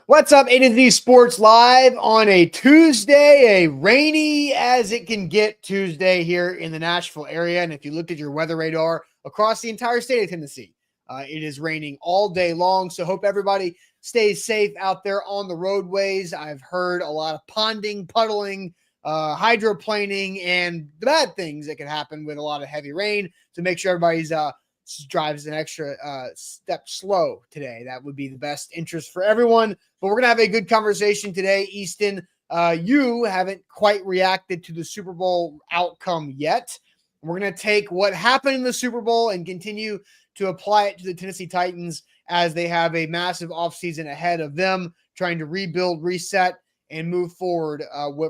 What's up, A to Z Sports Live on a Tuesday, a rainy as it can get Tuesday here in the Nashville area. And if you looked at your weather radar across the entire state of Tennessee, it is raining all day long. So hope everybody stays safe out there on the roadways. I've heard a lot of ponding, puddling, hydroplaning, and the bad things that can happen with a lot of heavy rain. So make sure everybody's drives an extra step slow today. That would be the best interest for everyone. But we're going to have a good conversation today. Easton, you haven't quite reacted to the Super Bowl outcome yet. We're going to take what happened in the Super Bowl and continue to apply it to the Tennessee Titans as they have a massive offseason ahead of them, trying to rebuild, reset, and move forward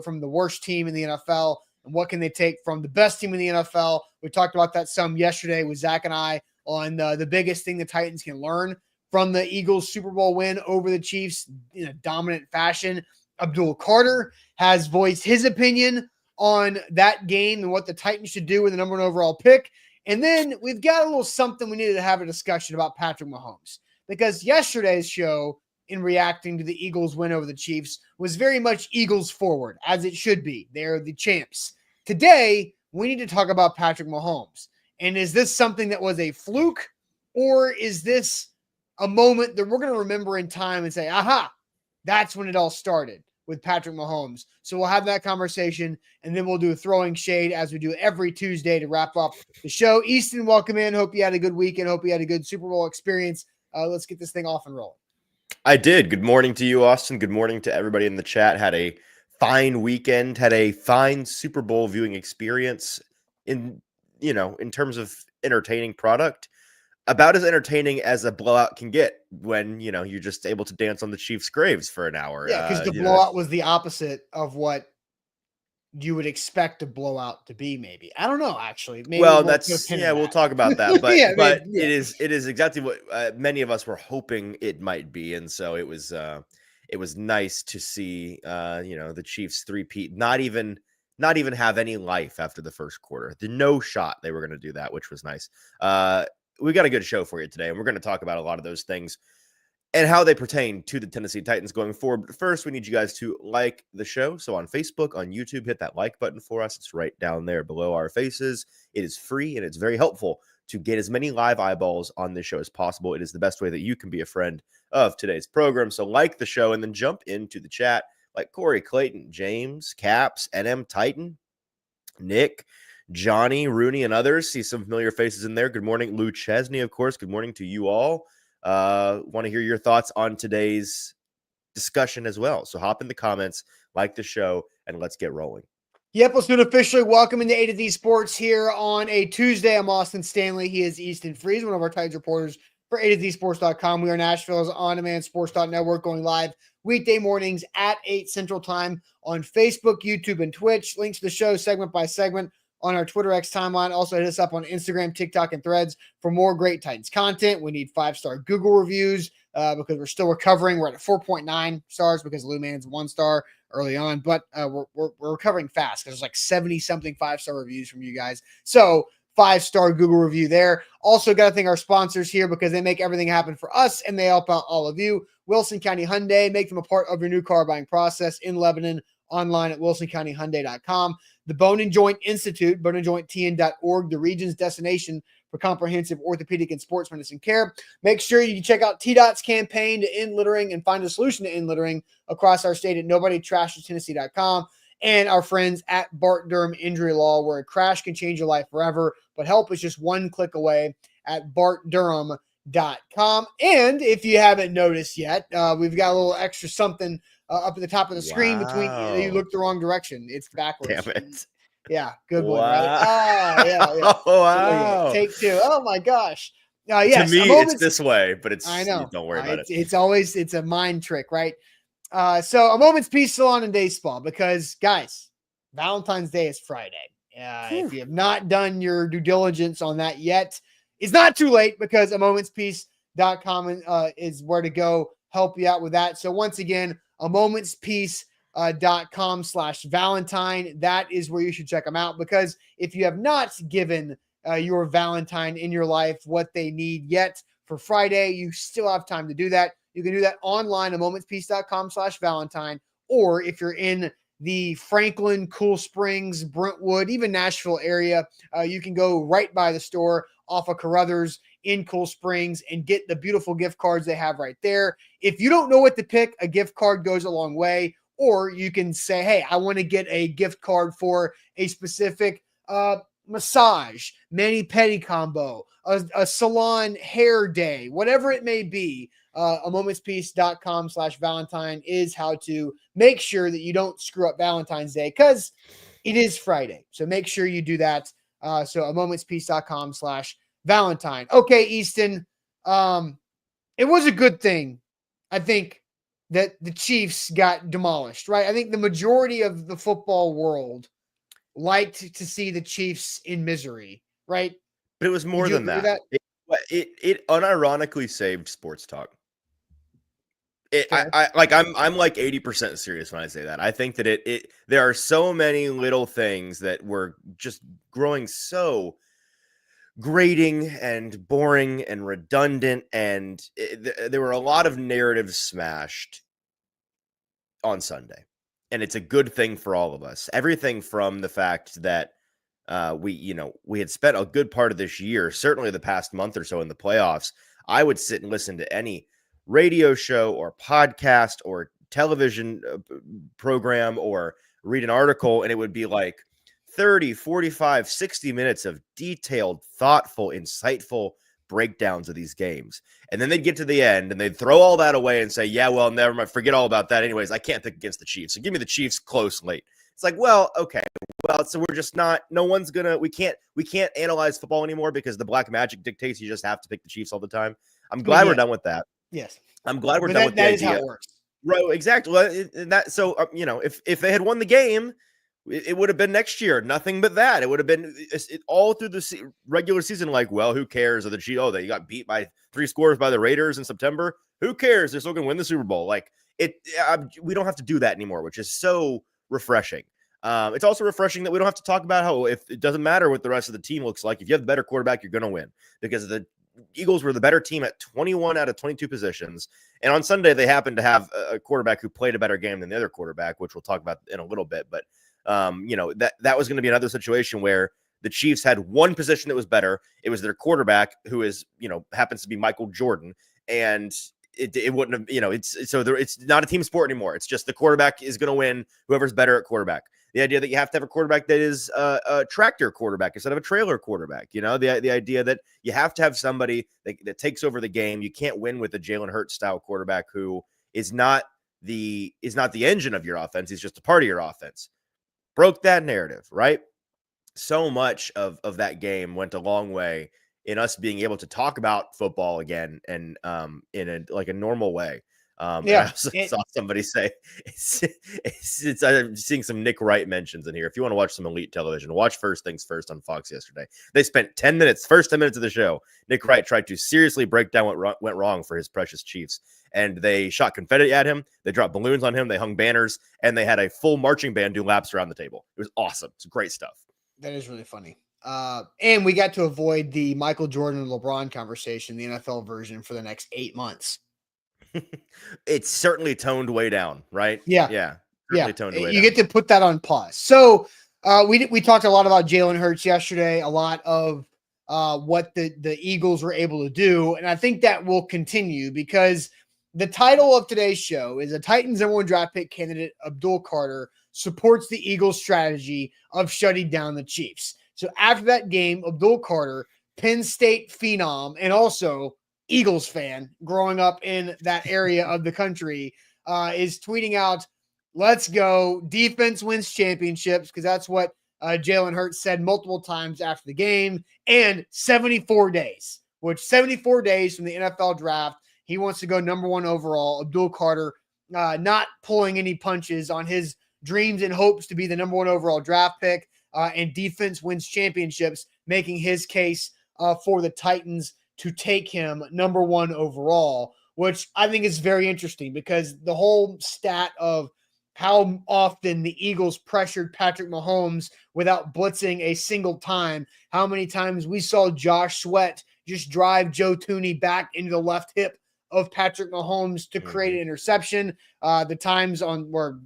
from the worst team in the NFL. And what can they take from the best team in the NFL? We talked about that some yesterday with Zach and I on the biggest thing the Titans can learn from the Eagles Super Bowl win over the Chiefs in a dominant fashion. Abdul Carter has voiced his opinion on that game and what the Titans should do with the number 1 overall pick. And then we've got a little something we needed to have a discussion about Patrick Mahomes, because yesterday's show in reacting to the Eagles win over the Chiefs was very much Eagles forward, as it should be. They're the champs. Today, we need to talk about Patrick Mahomes. And is this something that was a fluke, or is this a moment that we're going to remember in time and say, aha, that's when it all started with Patrick Mahomes? So we'll have that conversation, and then we'll do throwing shade as we do every Tuesday to wrap up the show. Easton, welcome in. Hope you had a good weekend. Hope you had a good Super Bowl experience. Let's get this thing off and rolling. I did. Good morning to you, Austin. Good morning to everybody in the chat. Had a fine weekend, had a fine Super Bowl viewing experience in terms of entertaining product. About as entertaining as a blowout can get when, you're just able to dance on the Chiefs' graves for an hour. Yeah, because the blowout was the opposite of what you would expect a blowout to be, maybe. I don't know, actually. Maybe we'll talk about that. But It is exactly what many of us were hoping it might be. And so it was nice to see the Chiefs three-peat not even have any life after the first quarter. No shot they were going to do that, which was nice. We got a good show for you today, and we're going to talk about a lot of those things and how they pertain to the Tennessee Titans going forward. But first, we need you guys to like the show. So on Facebook, on YouTube, hit that like button for us. It's right down there below our faces. It is free, and it's very helpful to get as many live eyeballs on this show as possible. It is the best way that you can be a friend of today's program. So like the show and then jump into the chat like Corey Clayton, James, Caps, NM Titan, Nick, Johnny, Rooney, and others. See some familiar faces in there. Good morning, Lou Chesney, of course. Good morning to you all. Want to hear your thoughts on today's discussion as well. So hop in the comments, like the show, and let's get rolling. Yep, let's do it officially. Welcome into A to Z Sports here on a Tuesday. I'm Austin Stanley. He is Easton Freeze, one of our Titans reporters for A to Z Sports.com. We are Nashville's on-demand sports.network, going live weekday mornings at 8 Central Time on Facebook, YouTube, and Twitch. Links to the show segment by segment on our Twitter X timeline. Also hit us up on Instagram, TikTok, and Threads for more great Titans content. We need 5-star Google reviews because we're still recovering. We're at 4.9 stars because Lou Mann's 1 star early on, but we're recovering fast because there's like 70-something 5-star reviews from you guys. So 5-star Google review there. Also got to thank our sponsors here because they make everything happen for us and they help out all of you. Wilson County Hyundai, make them a part of your new car buying process in Lebanon, online at wilsoncountyhyundai.com. The Bone and Joint Institute, boneandjointtn.org, the region's destination for comprehensive orthopedic and sports medicine care. Make sure you check out TDOT's campaign to end littering and find a solution to end littering across our state at nobodytrashestennessee.com. And our friends at Bart Durham Injury Law, where a crash can change your life forever, but help is just one click away at bartdurham.com. And if you haven't noticed yet, we've got a little extra something up at the top of the screen between you looked the wrong direction. It's backwards. Damn it. Yeah, good one. Right? Yeah. Oh, wow. Take 2. Oh my gosh. Yes, to me, it's this way, but it's, I know. Don't worry about it. It's a mind trick, right? So a moment's peace salon and day spa, because guys, Valentine's Day is Friday. If you have not done your due diligence on that yet, it's not too late, because a momentspeace.com is where to go, help you out with that. So once again, a momentspeace.com/Valentine. That is where you should check them out, because if you have not given your Valentine in your life what they need yet for Friday, you still have time to do that. You can do that online at momentspeace.com/Valentine. Or if you're in the Franklin, Cool Springs, Brentwood, even Nashville area, you can go right by the store off of Carruthers in Cool Springs and get the beautiful gift cards they have right there. If you don't know what to pick, a gift card goes a long way. Or you can say, hey, I want to get a gift card for a specific massage, mani-pedi combo, a salon hair day, whatever it may be. A momentspeace.com/Valentine is how to make sure that you don't screw up Valentine's Day, because it is Friday. So make sure you do that. So a momentspeace.com/Valentine. Okay, Easton. It was a good thing, I think, that the Chiefs got demolished, right? I think the majority of the football world liked to see the Chiefs in misery, right? But it was more than that. It unironically saved sports talk. I'm like 80% serious when I say that. I think that there are so many little things that were just growing so grating and boring and redundant, and there were a lot of narratives smashed on Sunday, and it's a good thing for all of us. Everything from the fact that we had spent a good part of this year, certainly the past month or so in the playoffs. I would sit and listen to any radio show or podcast or television program or read an article, and it would be like 30, 45, 60 minutes of detailed, thoughtful, insightful breakdowns of these games. And then they'd get to the end and they'd throw all that away and say, yeah, well, never mind, forget all about that. Anyways, I can't pick against the Chiefs. So give me the Chiefs close late. It's like, well, okay. Well, so we're just not, no one's gonna, we can't analyze football anymore because the black magic dictates you just have to pick the Chiefs all the time. I'm glad we're done with that. Yes. I'm glad we're done with that. That is how it works. Right, exactly. Well, if they had won the game, it would have been next year. Nothing but that. It would have been all through the regular season. Like, well, who cares? Or the Chiefs, they got beat by 3 scores by the Raiders in September. Who cares? They're still going to win the Super Bowl. Like we don't have to do that anymore, which is so refreshing. It's also refreshing that we don't have to talk about how if it doesn't matter what the rest of the team looks like. If you have the better quarterback, you're going to win, because the Eagles were the better team at 21 out of 22 positions. And on Sunday, they happened to have a quarterback who played a better game than the other quarterback, which we'll talk about in a little bit. But that was going to be another situation where the Chiefs had one position that was better. It was their quarterback, who is, happens to be Michael Jordan. And it wouldn't have, it's not a team sport anymore. It's just the quarterback is going to win, whoever's better at quarterback. The idea that you have to have a quarterback that is a tractor quarterback instead of a trailer quarterback, the idea that you have to have somebody that takes over the game. You can't win with a Jalen Hurts style quarterback who is not the engine of your offense. He's just a part of your offense. Broke that narrative, right? So much of that game went a long way in us being able to talk about football again, and in a normal way. I also saw somebody say I'm seeing some Nick Wright mentions in here. If you want to watch some elite television, watch First Things First on Fox yesterday. They spent first 10 minutes of the show. Nick Wright tried to seriously break down what went wrong for his precious Chiefs. And they shot confetti at him. They dropped balloons on him. They hung banners, and they had a full marching band do laps around the table. It was awesome. It's great stuff. That is really funny. And we got to avoid the Michael Jordan and LeBron conversation, the NFL version, for the next 8 months. It's certainly toned way down, right? Yeah. Toned way you down. Get to put that on pause. So we talked a lot about Jalen Hurts yesterday, a lot of what the Eagles were able to do. And I think that will continue, because the title of today's show is a Titans #1 draft pick candidate, Abdul Carter, supports the Eagles' strategy of shutting down the Chiefs. So after that game, Abdul Carter, Penn State phenom, and also Eagles fan growing up in that area of the country, is tweeting out, "Let's go. Defense wins championships," because that's what Jalen Hurts said multiple times after the game. And 74 days, which 74 days from the NFL draft, he wants to go #1 overall. Abdul Carter not pulling any punches on his dreams and hopes to be the #1 overall draft pick, and defense wins championships, making his case for the Titans to take him #1 overall, which I think is very interesting, because the whole stat of how often the Eagles pressured Patrick Mahomes without blitzing a single time, how many times we saw Josh Sweat just drive Joe Thuney back into the left hip of Patrick Mahomes to create an interception. The times on where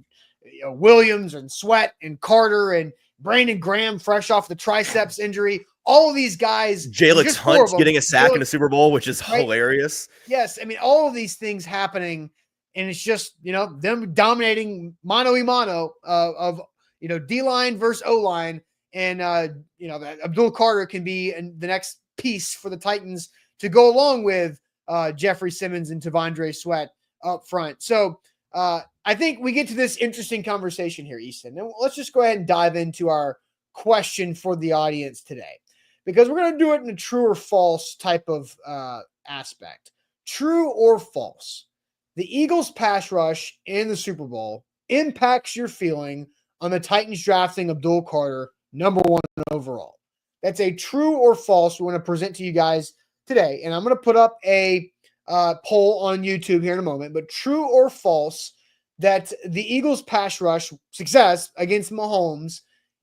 Williams and Sweat and Carter and Brandon Graham fresh off the triceps injury. All of these guys. Jalen Hunt getting a sack in the Super Bowl, which is hilarious. Yes. I mean, all of these things happening, and it's just, them dominating mano a mano of D-line versus O-line. And, Abdul Carter can be the next piece for the Titans to go along with Jeffrey Simmons and Tavondre Sweat up front. So I think we get to this interesting conversation here, Easton. And let's just go ahead and dive into our question for the audience today, because we're going to do it in a true or false type of aspect. True or false? The Eagles pass rush in the Super Bowl impacts your feeling on the Titans drafting Abdul Carter number 1 overall. That's a true or false we want to present to you guys today. And I'm going to put up a poll on YouTube here in a moment, but true or false that the Eagles pass rush success against Mahomes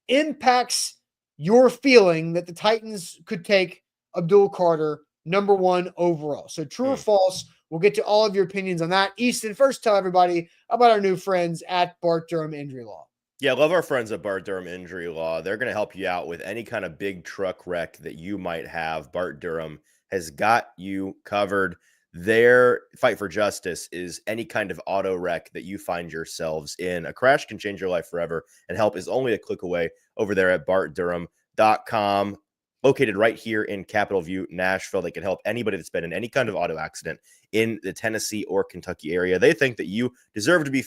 impacts your feeling that the Titans could take Abdul Carter number 1 overall. So true or false, we'll get to all of your opinions on that. Easton, first tell everybody about our new friends at Bart Durham Injury Law. Yeah, I love our friends at Bart Durham Injury Law. They're going to help you out with any kind of big truck wreck that you might have. Bart Durham has got you covered. Their fight for justice is any kind of auto wreck that you find yourselves in. A crash can change your life forever, and help is only a click away over there at bartdurham.com. Located right here in Capitol View, Nashville. They can help anybody that's been in any kind of auto accident in the Tennessee or Kentucky area. They think that you deserve to be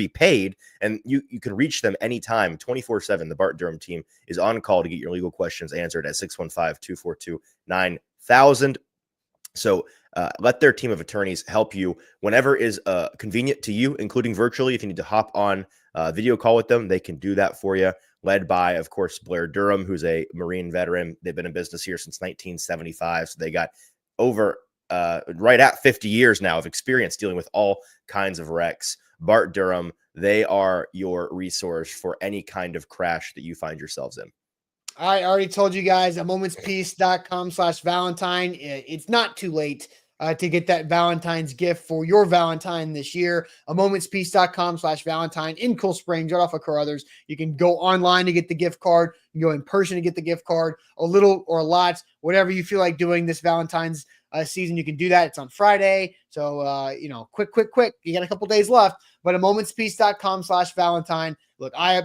paid, and you can reach them anytime, 24/7. The Bart Durham team is on call to get your legal questions answered at 615-242-9000. So let their team of attorneys help you whenever is convenient to you, including virtually. If you need to hop on a video call with them, they can do that for you. Led by, of course, Blair Durham, who's a Marine veteran. They've been in business here since 1975. So they got over right at 50 years now of experience dealing with all kinds of wrecks. Bart Durham, they are your resource for any kind of crash that you find yourselves in. I already told you guys at momentspeace.com/Valentine. It's not too late to get that Valentine's gift for your Valentine this year. A momentspeace.com/Valentine in Cool Springs, right off of Carruthers. You can go online to get the gift card. You can go in person to get the gift card, a little or a lot, whatever you feel like doing this Valentine's season. You can do that. It's on Friday. So, quick. You got a couple days left, but a momentspeace.com/Valentine. Look, I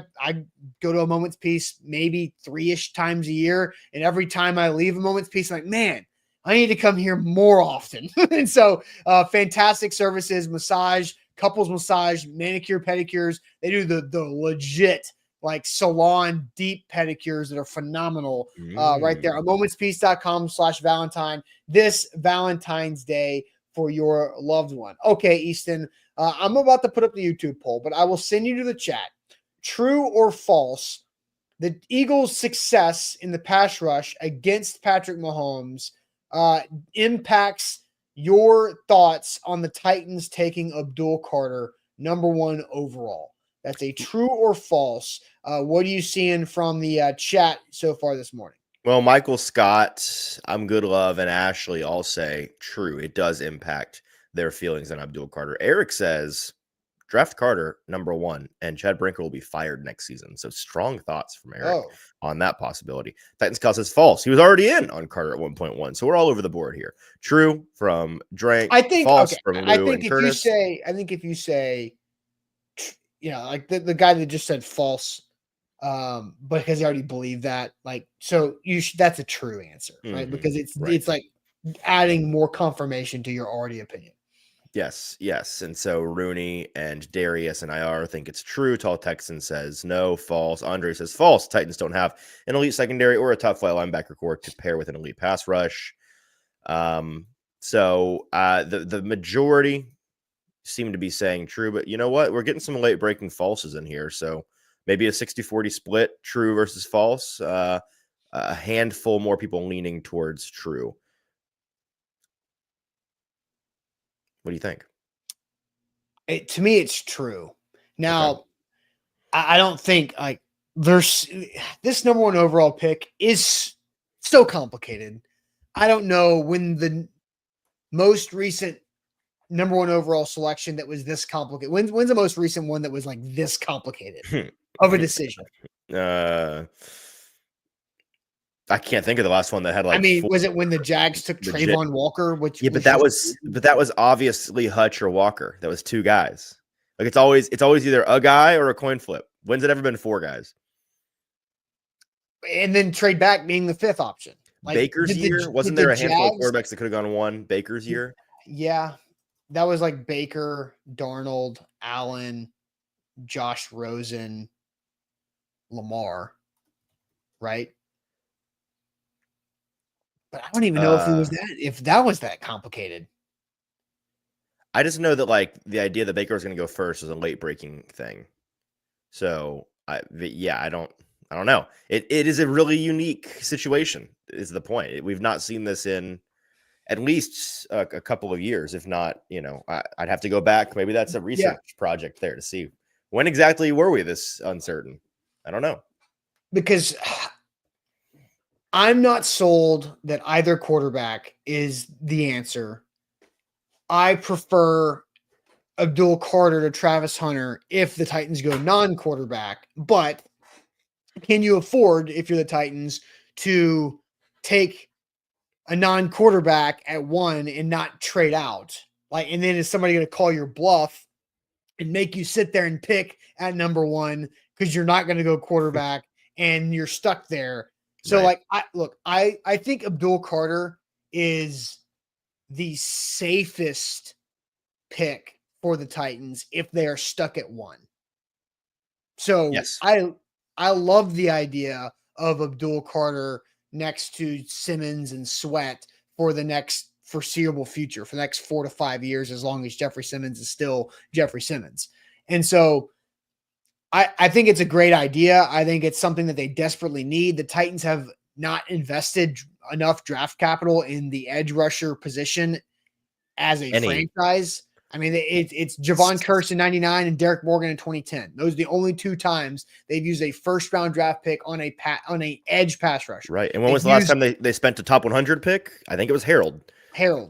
go to a Moment's Peace maybe 3-ish times a year. And every time I leave a Moment's Peace, I'm like, man, I need to come here more often. And so fantastic services, massage, couples massage, manicure, pedicures. They do the legit like salon deep pedicures that are phenomenal right there. momentspeace.com/Valentine this Valentine's Day for your loved one. Okay, Easton, I'm about to put up the YouTube poll, but I will send you to the chat. True or false, the Eagles' success in the pass rush against Patrick Mahomes impacts your thoughts on the Titans taking Abdul Carter number 1 overall. That's a true or false. What are you seeing from the chat so far this morning? Well, Michael Scott, I'm Good Love, and Ashley all say true. It does impact their feelings on Abdul Carter. Eric says draft Carter number 1, and Chad Brinker will be fired next season. So strong thoughts from Eric on that possibility. Titans Cal says false. He was already in on Carter at 1.1. So we're all over the board here. True from Drank. I think false from Lou I think and if Curtis. if you say, like the guy that just said false, because he already believed that, like, so that's a true answer, right? Because it's like adding more confirmation to your already opinion. Yes. And so Rooney and Darius and IR think it's true. Tall Texan says no, false. Andre says false. Titans don't have an elite secondary or a top flight linebacker core to pair with an elite pass rush. So the majority seem to be saying true, but you know what? We're getting some late breaking falses in here. So maybe a 60-40 split, true versus false. A handful more people leaning towards true. What do you think? To me, it's true. Now, okay. I don't think like there's this number 1 overall pick is so complicated. I don't know when the most recent number one overall selection that was this complicated? When's the most recent one that was like this complicated of a decision? I can't think of the last one that had like. I mean, was it when the Jags took legit. Trayvon Walker? Which but that was obviously Hutch or Walker. That was two guys. Like it's always either a guy or a coin flip. When's it ever been four guys? And then trade back being the fifth option. Like, Baker's year? Wasn't there a handful of quarterbacks that could have gone one? Baker's year? Yeah. That was like Baker, Darnold, Allen, Josh Rosen, Lamar, right? But I don't even know if that was that complicated. I just know that like the idea that Baker was going to go first was a late breaking thing. So I don't know. It is a really unique situation is the point. We've not seen this in at least a couple of years, if not, I'd have to go back. Maybe that's a research project there to see when exactly were we this uncertain. I don't know. Because I'm not sold that either quarterback is the answer. I prefer Abdul Carter to Travis Hunter if the Titans go non-quarterback, but can you afford, if you're the Titans, to take a non-quarterback at one and not trade out? Like, and then is somebody going to call your bluff and make you sit there and pick at number one because you're not going to go quarterback and you're stuck there? So, right. I think Abdul Carter is the safest pick for the Titans if they are stuck at one. So yes. I love the idea of Abdul Carter next to Simmons and Sweat for the next foreseeable future, for the next 4 to 5 years, as long as Jeffrey Simmons is still Jeffrey Simmons. And so I think it's a great idea. I think it's something that they desperately need. The Titans have not invested enough draft capital in the edge rusher position as a franchise. I mean, it's Javon Curse in 99 and Derek Morgan in 2010. Those are the only two times they've used a first round draft pick on a edge pass rusher. Right. And when was the last time they spent a top 100 pick? I think it was Harold.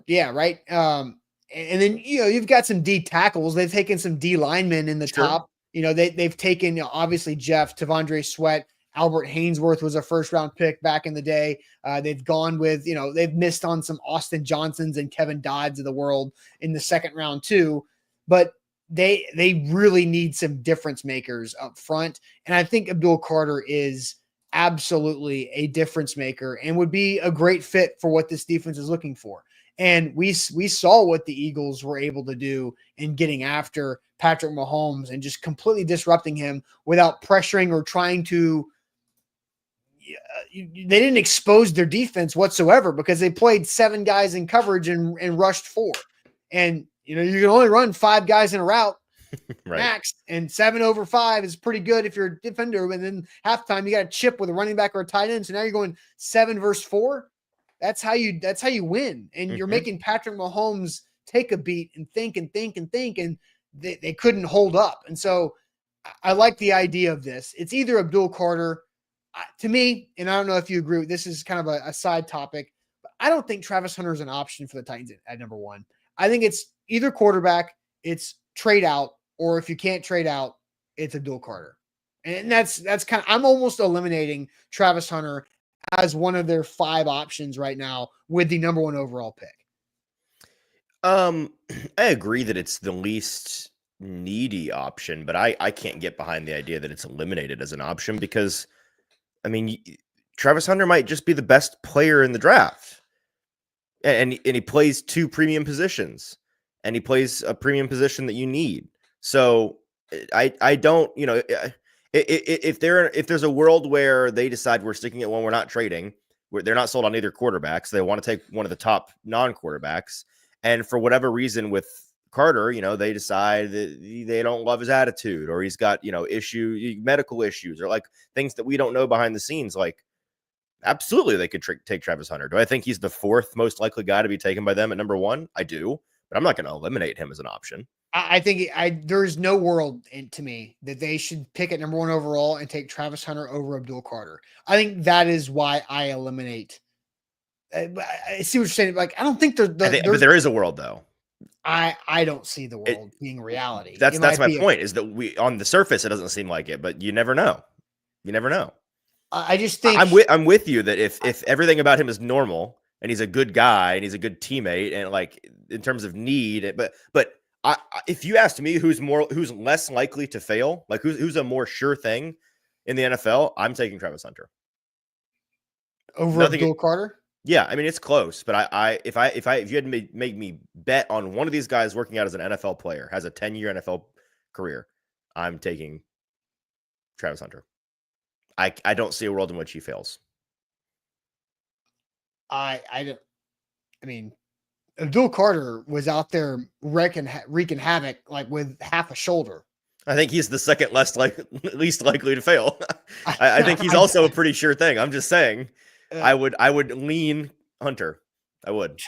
Yeah. Right. And then, you've got some D tackles. They've taken some D linemen in the top. They've taken, obviously Jeff, Tavondre Sweat, Albert Hainsworth was a first round pick back in the day. They've gone with, they've missed on some Austin Johnsons and Kevin Dodds of the world in the second round too, but they really need some difference makers up front. And I think Abdul Carter is absolutely a difference maker and would be a great fit for what this defense is looking for. And we saw what the Eagles were able to do in getting after Patrick Mahomes and just completely disrupting him without pressuring or trying to. They didn't expose their defense whatsoever because they played 7 guys in coverage and rushed 4. And, you can only run 5 guys in a route right. max, and 7 over 5 is pretty good if you're a defender. And then halftime, you got a chip with a running back or a tight end. So now you're going 7 versus 4. That's how you win. And you're making Patrick Mahomes take a beat and think, and they couldn't hold up. And so I like the idea of this. It's either Abdul Carter. To me, and I don't know if you agree, this is kind of a side topic, but I don't think Travis Hunter is an option for the Titans at number one. I think it's either quarterback, it's trade out, or if you can't trade out, it's Abdul Carter. And that's kind of, I'm almost eliminating Travis Hunter as one of their 5 options right now with the number 1 overall pick. I agree that it's the least needy option, but I can't get behind the idea that it's eliminated as an option because I mean, Travis Hunter might just be the best player in the draft. And he plays 2 premium positions, and he plays a premium position that you need. So I don't, if there's a world where they decide we're sticking at one, we're not trading, where they're not sold on either quarterbacks, they want to take one of the top non-quarterbacks. And for whatever reason with Carter, they decide that they don't love his attitude, or he's got, medical issues, or like things that we don't know behind the scenes. Like, absolutely, they could take Travis Hunter. Do I think he's the 4th most likely guy to be taken by them at number 1? I do, but I'm not going to eliminate him as an option. I think there's no world to me that they should pick at number 1 overall and take Travis Hunter over Abdul Carter. I think that is why I eliminate. I see what you're saying. Like, I don't think but there is a world though. I don't see the world being reality. That's my point, is that on the surface, it doesn't seem like it, but you never know. You never know. I just think I'm with you that if everything about him is normal and he's a good guy and he's a good teammate and like in terms of need, but if you asked me who's less likely to fail, like who's a more sure thing in the NFL, I'm taking Travis Hunter over Abdul Carter. Yeah, I mean it's close, but if you had to make me bet on one of these guys working out as an NFL player, has a 10-year NFL career, I'm taking Travis Hunter. I don't see a world in which he fails. I mean, Abdul Carter was out there wreaking havoc like with half a shoulder. I think he's the second least likely to fail. I think he's also a pretty sure thing. I'm just saying, I would lean Hunter. I would.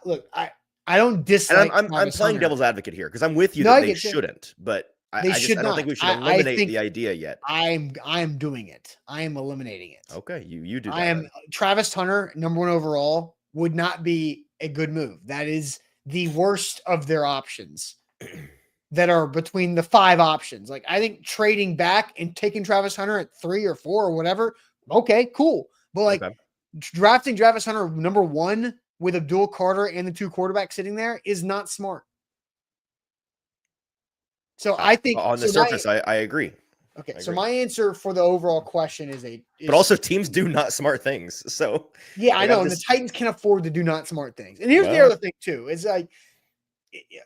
Look, I don't dislike. And I'm playing devil's advocate here because I'm with you that they shouldn't, but I don't think we should eliminate the idea yet. I'm doing it. I am eliminating it. Okay, you do that. I am Travis Hunter, number 1 overall, would not be a good move. That is the worst of their options that are between the 5 options. Like I think trading back and taking Travis Hunter at 3 or 4 or whatever. Okay, cool. But like drafting Travis Hunter number 1 with Abdul Carter and the 2 quarterbacks sitting there is not smart. So I think on the surface, I agree. Okay, so my answer for the overall question is but also teams do not smart things. So yeah, I know, and the Titans can afford to do not smart things. And here's the other thing too: is like,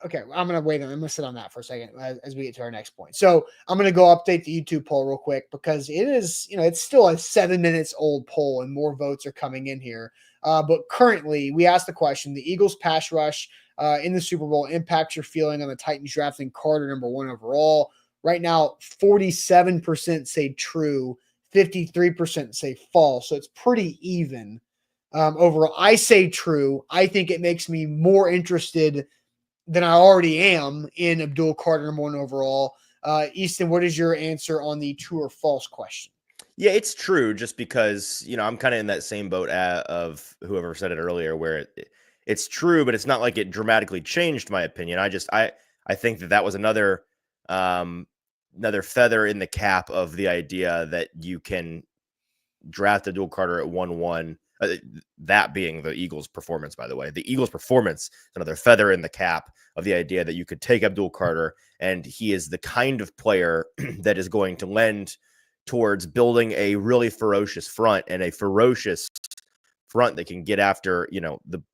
okay, I'm gonna wait. I'm gonna sit on that for a second as we get to our next point. So I'm gonna go update the YouTube poll real quick because it is, it's still a 7 minutes old poll and more votes are coming in here. But currently, we asked the question: the Eagles' pass rush in the Super Bowl impacts your feeling on the Titans drafting Carter number 1 overall. Right now, 47% say true, 53% say false. So it's pretty even overall. I say true. I think it makes me more interested than I already am in Abdul Carter number 1 overall. Easton, what is your answer on the true or false question? Yeah, it's true just because, I'm kind of in that same boat of whoever said it earlier where it's true, but it's not like it dramatically changed my opinion. I think that was another feather in the cap of the idea that you can draft Abdul Carter at 1-1. That being the Eagles' performance, by the way. The Eagles' performance is another feather in the cap of the idea that you could take Abdul Carter, and he is the kind of player that is going to lend towards building a really ferocious front and a ferocious front that can get after,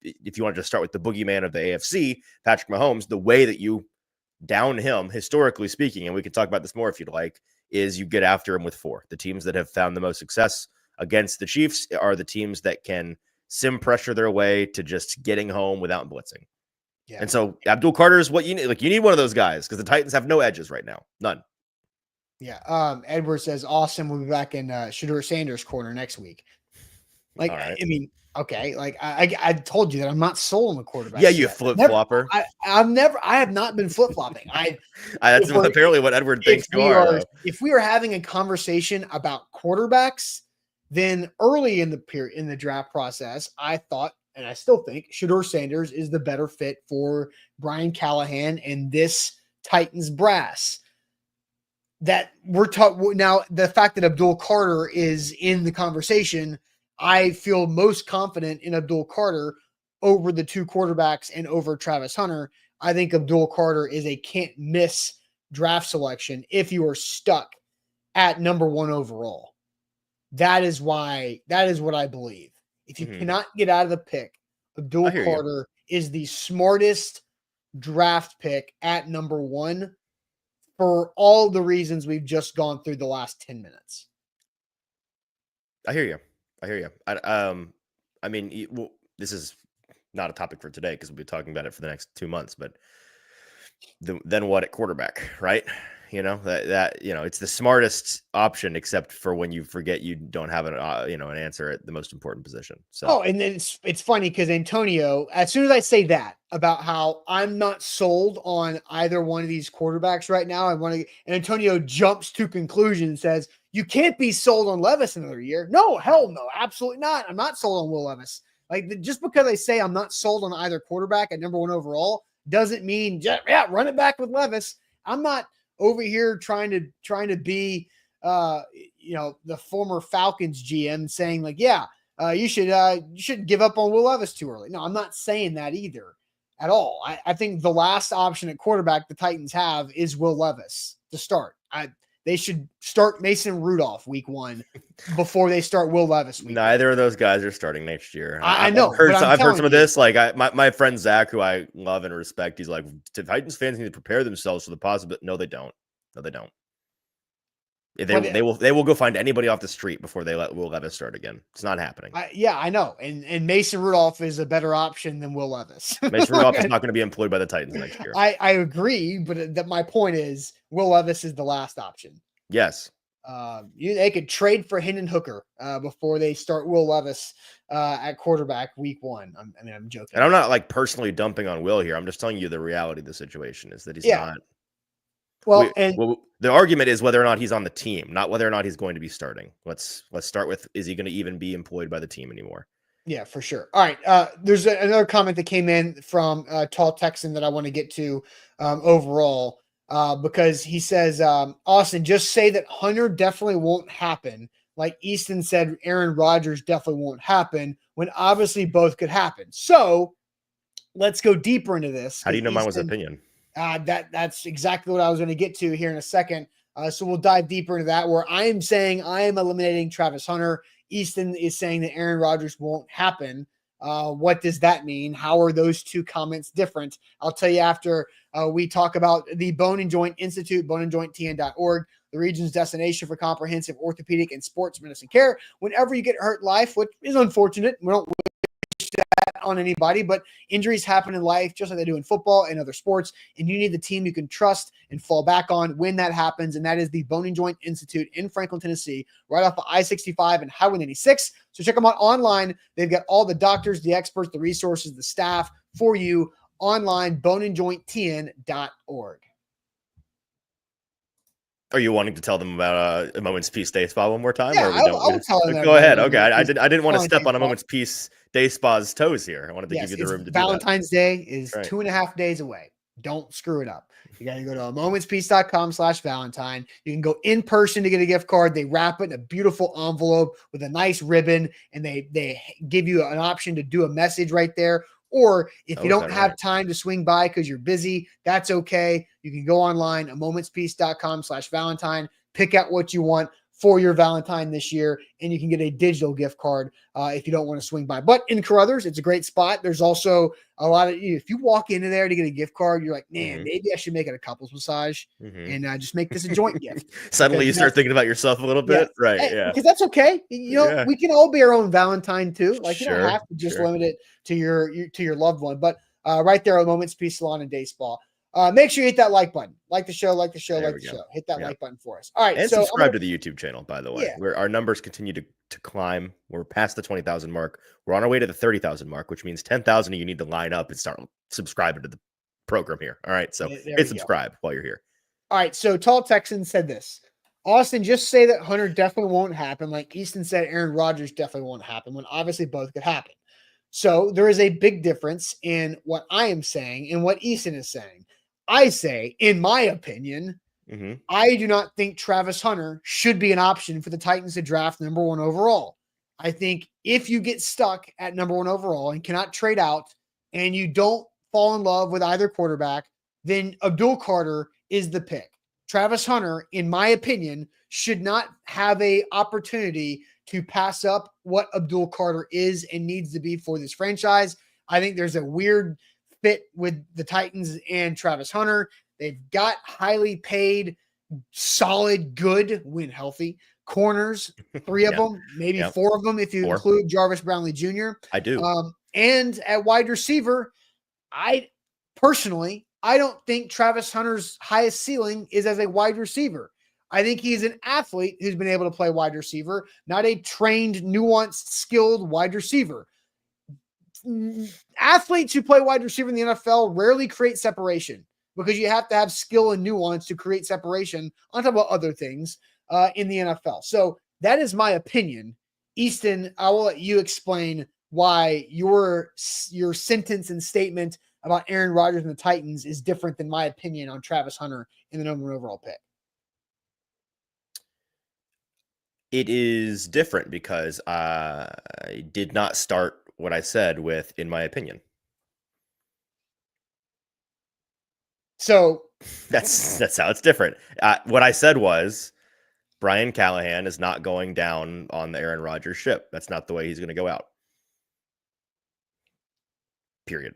if you want to just start with the boogeyman of the AFC, Patrick Mahomes, the way that you down him, historically speaking, and we could talk about this more if you'd like, is you get after him with 4. The teams that have found the most success against the Chiefs are the teams that can sim pressure their way to just getting home without blitzing. Yeah. And so Abdul Carter is what you need. Like, you need one of those guys because the Titans have no edges right now. None. Yeah. Edward says, Austin will be back in Shedeur Sanders' corner next week. Like, right. I mean, okay. Like I told you that I'm not sold on the quarterback. Yeah, you flip-flopper. I have not been flip-flopping. That's apparently what Edward thinks you are. If we are having a conversation about quarterbacks, then early in the draft process, I thought, and I still think, Shedeur Sanders is the better fit for Brian Callahan and this Titans brass. That we're talking now, the fact that Abdul Carter is in the conversation, I feel most confident in Abdul Carter over the 2 quarterbacks and over Travis Hunter. I think Abdul Carter is a can't miss draft selection if you are stuck at number 1 overall. That is what I believe. If you cannot get out of the pick, Abdul Carter is the smartest draft pick at number 1 for all the reasons we've just gone through the last 10 minutes. I hear you. I mean, this is not a topic for today because we'll be talking about it for the next 2 months, but then what at quarterback, right? It's the smartest option, except for when you forget you don't have an answer at the most important position. So, and then it's funny because Antonio, as soon as I say that about how I'm not sold on either one of these quarterbacks right now, and Antonio jumps to conclusion and says, you can't be sold on Levis another year. No, hell no, absolutely not. I'm not sold on Will Levis. Like, just because I say I'm not sold on either quarterback at number 1 overall doesn't mean run it back with Levis. I'm not over here trying to be the former Falcons GM saying like, you shouldn't give up on Will Levis too early. No, I'm not saying that either at all. I think the last option at quarterback the Titans have is Will Levis to start. They should start Mason Rudolph week 1 before they start Will Levis week Neither 1. of those guys are starting next year. I know. I've heard some of this. Like my friend Zach, who I love and respect, he's like, Titans fans need to prepare themselves for the possibility. No, they don't. They will go find anybody off the street before they let Will Levis start again. It's not happening. I know. And Mason Rudolph is a better option than Will Levis. Mason Rudolph is not going to be employed by the Titans next year. I agree, but my point is Will Levis is the last option. Yes. They could trade for Hendon Hooker before they start Will Levis at quarterback week 1. I'm joking. And I'm not like personally dumping on Will here. I'm just telling you the reality of the situation is that he's not. Well, the argument is whether or not he's on the team, not whether or not he's going to be starting. Let's start with, is he going to even be employed by the team anymore? Yeah, for sure. All right. There's another comment that came in from Tall Texan that I want to get to overall because he says, Austin, just say that Hunter definitely won't happen. Like Easton said, Aaron Rodgers definitely won't happen when obviously both could happen. So let's go deeper into this. How do you know mine was opinion? That's exactly what I was going to get to here in a second. So we'll dive deeper into that, where I am saying I am eliminating Travis Hunter. Easton is saying that Aaron Rodgers won't happen. What does that mean? How are those two comments different? I'll tell you after we talk about the Bone and Joint Institute, boneandjointtn.org, the region's destination for comprehensive orthopedic and sports medicine care. Whenever you get hurt in life, which is unfortunate, we don't wish that on anybody, but injuries happen in life just like they do in football and other sports, and you need the team you can trust and fall back on when that happens, and that is the Bone and Joint Institute in Franklin, Tennessee, right off of I-65 and Highway 96. So check them out online. They've got all the doctors, the experts, the resources, the staff for you online, boneandjointtn.org. Are you wanting to tell them about a Moment's Peace Day Spa one more time? Yeah, I'll tell them. Go ahead. Okay, I didn't want to step on a Moment's Peace Day Spa's toes here. I wanted to give you the room to do that. Valentine's Day is 2.5 days away. Don't screw it up. You got to go to momentspeace.com/Valentine. You can go in person to get a gift card. They wrap it in a beautiful envelope with a nice ribbon, and they give you an option to do a message right there. Or if you don't have time to swing by because you're busy, that's okay. You can go online at momentspeace.com/Valentine, pick out what you want for your Valentine this year, and you can get a digital gift card if you don't want to swing by. But in Carruthers, it's a great spot. There's also a lot of, if you walk into there to get a gift card, you're like, man, maybe I should make it a couples massage and just make this a joint gift. Suddenly you start thinking about yourself a little bit. Yeah. Right. Yeah. Because that's okay. We can all be our own Valentine too. Like you don't have to just limit it to your loved one, but right there at Moments Peace Salon and Day Spa. Make sure you hit that like button. Like the show. Hit that like button for us. All right. And subscribe to the YouTube channel, by the way. Where our numbers continue to climb. We're past the 20,000 mark. We're on our way to the 30,000 mark, which means 10,000 of you need to line up and start subscribing to the program here. All right. So hit subscribe while you're here. All right. So Tall Texan said this. Austin, just say that Hunter definitely won't happen. Like Easton said, Aaron Rodgers definitely won't happen when obviously both could happen. So there is a big difference in what I am saying and what Easton is saying. I say, in my opinion, I do not think Travis Hunter should be an option for the Titans to draft number 1 overall. I think if you get stuck at number 1 overall and cannot trade out and you don't fall in love with either quarterback, then Abdul Carter is the pick. Travis Hunter, in my opinion, should not have an opportunity to pass up what Abdul Carter is and needs to be for this franchise. I think there's a weird fit with the Titans and Travis Hunter. They've got highly paid, solid, good, when healthy corners, 3 of them, maybe 4 of them if you include Jarvis Brownlee Jr. I do. And at wide receiver, I don't think Travis Hunter's highest ceiling is as a wide receiver. I think he's an athlete who's been able to play wide receiver, not a trained, nuanced, skilled wide receiver. Athletes who play wide receiver in the NFL rarely create separation because you have to have skill and nuance to create separation on top of other things in the NFL. So that is my opinion. Easton, I will let you explain why your sentence and statement about Aaron Rodgers and the Titans is different than my opinion on Travis Hunter in the number 1 overall pick? It is different because I did not start what I said with, in my opinion. So that's how it's different. What I said was Brian Callahan is not going down on the Aaron Rodgers ship. That's not the way he's going to go out. Period.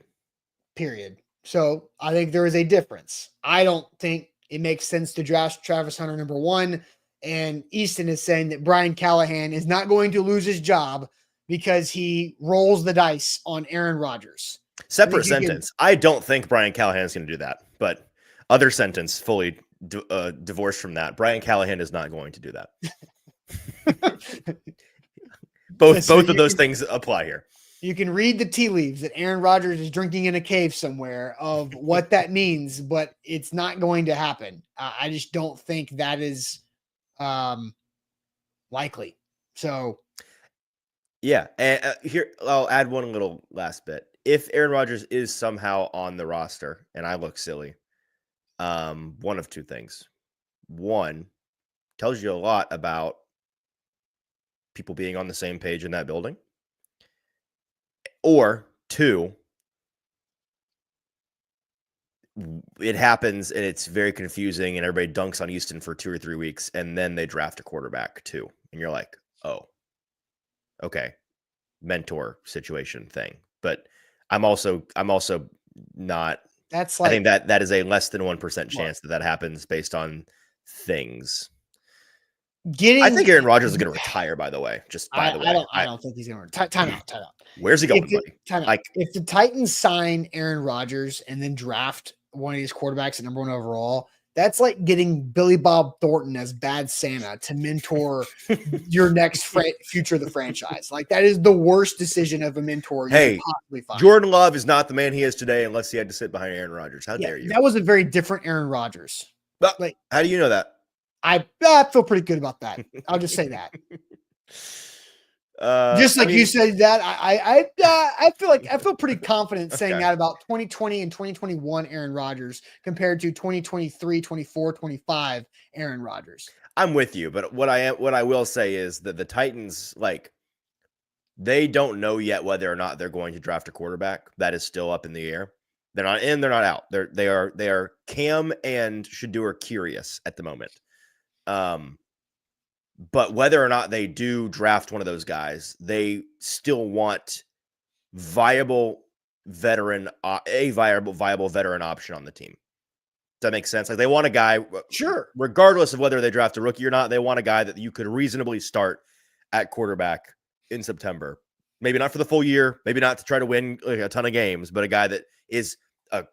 So I think there is a difference. I don't think it makes sense to draft Travis Hunter number 1. And Easton is saying that Brian Callahan is not going to lose his job because he rolls the dice on Aaron Rodgers. Separate sentence. I don't think Brian Callahan is going to do that, but other sentence, fully divorced from that. Brian Callahan is not going to do that. both of those things apply here. You can read the tea leaves that Aaron Rodgers is drinking in a cave somewhere of what that means, but it's not going to happen. I just don't think that is likely. So, yeah. And here, I'll add one little last bit. If Aaron Rodgers is somehow on the roster and I look silly, one of two things. One, tells you a lot about people being on the same page in that building. Or two, it happens and it's very confusing and everybody dunks on Houston for 2 or 3 weeks and then they draft a quarterback too. And you're like, oh, okay, mentor situation thing. But I'm also not. That's like, I think that is a less than 1% chance that happens based on things. I think Aaron Rodgers is going to retire, by the way. Just by the way. I don't think he's going to retire. Time out. Where's he going, buddy? If the Titans sign Aaron Rodgers and then draft one of these quarterbacks at number 1 overall, that's like getting Billy Bob Thornton as Bad Santa to mentor your next future of the franchise. Like, that is the worst decision of a mentor you can possibly find. Jordan Love is not the man he is today unless he had to sit behind Aaron Rodgers. How dare you? That was a very different Aaron Rodgers. Like, how do you know that? I feel pretty good about that. I'll just say that. You said that, I feel pretty confident saying that about 2020 and 2021 Aaron Rodgers compared to 2023, 24, 25 Aaron Rodgers. I'm with you, but what I will say is that the Titans, like, they don't know yet whether or not they're going to draft a quarterback. That is still up in the air. They're not in, they're not out. They are Cam and Shedeur curious at the moment. But whether or not they do draft one of those guys, they still want viable veteran option on the team. Does that make sense? Like, they want a guy, sure, regardless of whether they draft a rookie or not, they want a guy that you could reasonably start at quarterback in September. Maybe not for the full year, maybe not to try to win a ton of games, but a guy that is a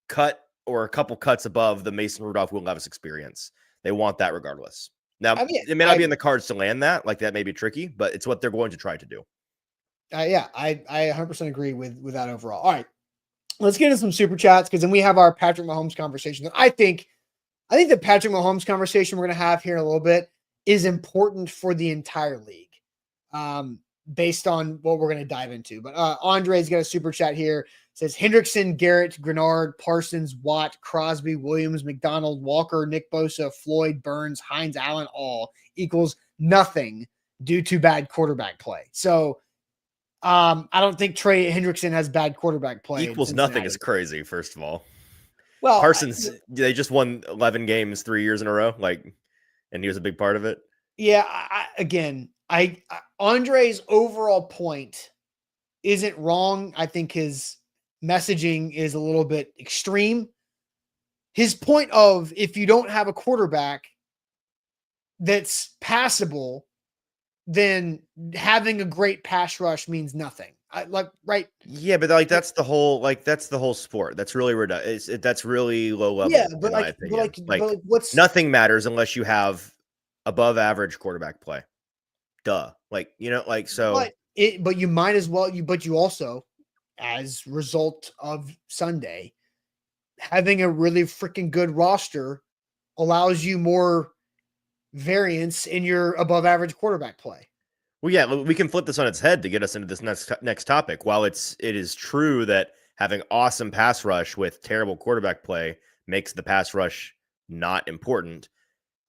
cut or a couple cuts above the Mason Rudolph, Will Levis experience. They want that regardless. Now, it may not be in the cards to land that. Like, that may be tricky, but it's what they're going to try to do. I 100% agree with that overall. All right, let's get into some super chats, because then we have our Patrick Mahomes conversation. I think the Patrick Mahomes conversation we're going to have here in a little bit is important for the entire league, based on what we're going to dive into. But Andre's got a super chat here. It says Hendrickson, Garrett, Grenard, Parsons, Watt, Crosby, Williams, McDonald, Walker, Nick Bosa, Floyd, Burns, Hines, Allen, all equals nothing due to bad quarterback play. So I don't think Trey Hendrickson has bad quarterback play. Equals nothing is crazy, first of all. Well, Parsons, they just won 11 games 3 years in a row, and he was a big part of it. Yeah, Andre's overall point isn't wrong. I think his messaging is a little bit extreme. His point of, if you don't have a quarterback that's passable, then having a great pass rush means nothing. Right? Yeah, but that's the whole sport. That's really that's really low level. Yeah, but my opinion. Nothing matters unless you have above average quarterback play. Duh. But you might as well. But you also, as result of Sunday, having a really freaking good roster allows you more variance in your above average quarterback play. Well, yeah, we can flip this on its head to get us into this next topic. While it is true that having awesome pass rush with terrible quarterback play makes the pass rush not important.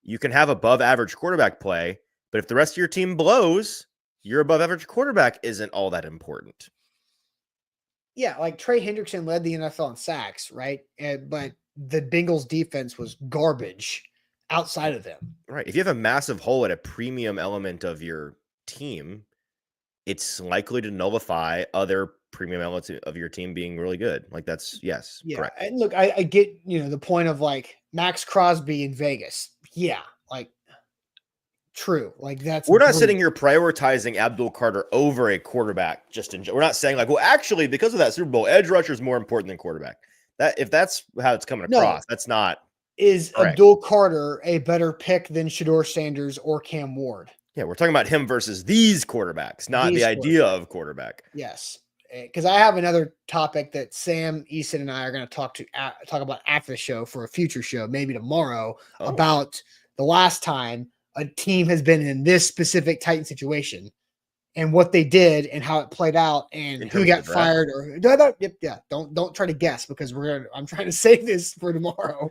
You can have above average quarterback play, but if the rest of your team blows, your above average quarterback isn't all that important. Yeah, like Trey Hendrickson led the NFL in sacks, right? But the Bengals defense was garbage outside of them. Right. If you have a massive hole at a premium element of your team, it's likely to nullify other premium elements of your team being really good. Like that's correct. And look, I get, the point of like Max Crosby in Vegas. Yeah, like true. Like we're not sitting here prioritizing Abdul Carter over a quarterback. We're not saying like, well, actually, because of that Super Bowl, edge rusher is more important than quarterback. That if that's how it's coming across, that's not. Is correct. Abdul Carter a better pick than Shedeur Sanders or Cam Ward? Yeah, we're talking about him versus these quarterbacks, not the idea of quarterback. Yes, because I have another topic that Sam, Easton, and I are going to talk about after the show for a future show, maybe tomorrow, about the last time a team has been in this specific Titan situation and what they did and how it played out and who got fired or don't try to guess because I'm trying to save this for tomorrow.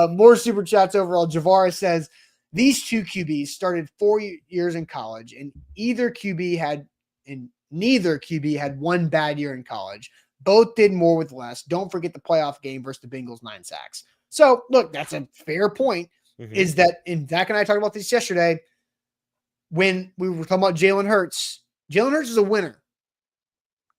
More super chats overall. Javara says these two QBs started 4 years in college and neither QB had one bad year in college. Both did more with less. Don't forget the playoff game versus the Bengals, 9 sacks. So look, that's a fair point. Mm-hmm. Is that, and Zach and I talked about this yesterday when we were talking about Jalen Hurts. Jalen Hurts is a winner.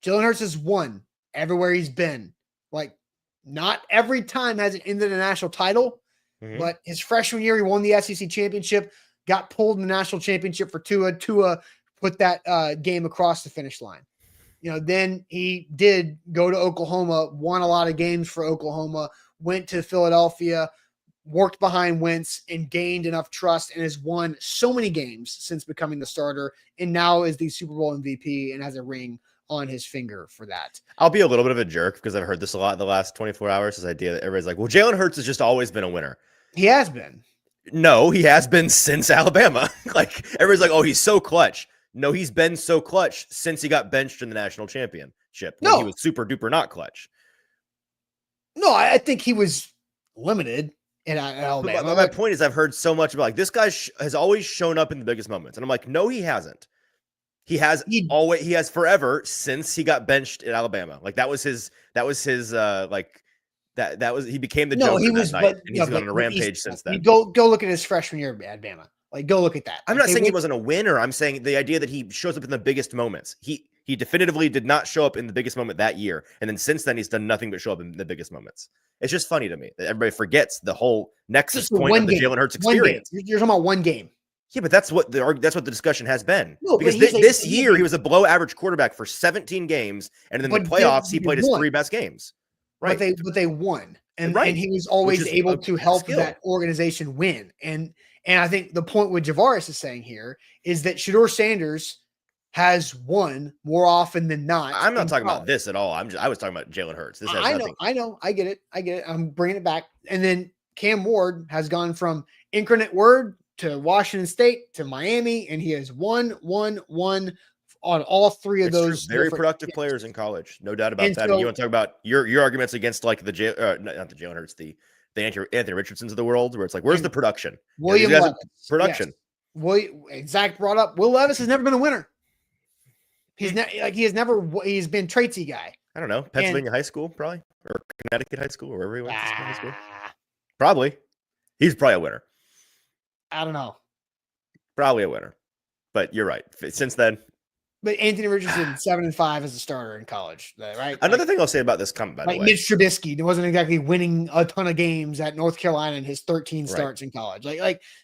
Jalen Hurts has won everywhere he's been. Like, not every time has it ended a national title, but his freshman year, he won the SEC championship, got pulled in the national championship for Tua. Tua put that game across the finish line. Then he did go to Oklahoma, won a lot of games for Oklahoma, went to Philadelphia, worked behind Wentz and gained enough trust and has won so many games since becoming the starter and now is the Super Bowl MVP and has a ring on his finger for that. I'll be a little bit of a jerk because I've heard this a lot in the last 24 hours, this idea that everybody's like, well, Jalen Hurts has just always been a winner. He has been. No, he has been since Alabama. Like everybody's like, oh, he's so clutch. No, he's been so clutch since he got benched in the national championship. No, he was super duper not clutch. No, I think he was limited. Alabama. My point is, I've heard so much about like this guy has always shown up in the biggest moments, and I'm like, no, he hasn't. He has forever since he got benched at Alabama. Like that was his he became the Joker that night, and he's gone on a rampage since then. Go look at his freshman year at Alabama. Like go look at that. I'm not saying he wasn't a winner. I'm saying the idea that he shows up in the biggest moments. He definitively did not show up in the biggest moment that year, and then since then he's done nothing but show up in the biggest moments. It's just funny to me that everybody forgets the whole nexus point of the Jalen Hurts experience. You're talking about one game. Yeah, but that's what the discussion has been. No, because this year he was a below average quarterback for 17 games, and in the playoffs he played his 3 best games. Right, but they won, and he was always able to help that organization win. And I think the point what Javaris is saying here is that Shedeur Sanders has won more often than not. I'm not talking about this at all. I was talking about Jalen Hurts. This has nothing. I know. I get it. I'm bringing it back. And then Cam Ward has gone from Incarnate Word to Washington State to Miami, and he has won on all 3 of those. Very productive players in college, no doubt about that. And you want to talk about your arguments against like not the Jalen Hurts, the Anthony Richardsons of the world, where it's like, where's the production? William Levis. Production. Yes. Zach brought up Will Levis has never been a winner. He's he's been Traitsy guy. I don't know. Pennsylvania high school, probably, or Connecticut high school, or wherever he went to high school. Probably. He's probably a winner. I don't know. Probably a winner. But you're right. Since then. But Anthony Richardson, 7-5 as a starter in college, right? Another thing I'll say about this comment, by the way. Mitch Trubisky, he wasn't exactly winning a ton of games at North Carolina in his 13 starts in college.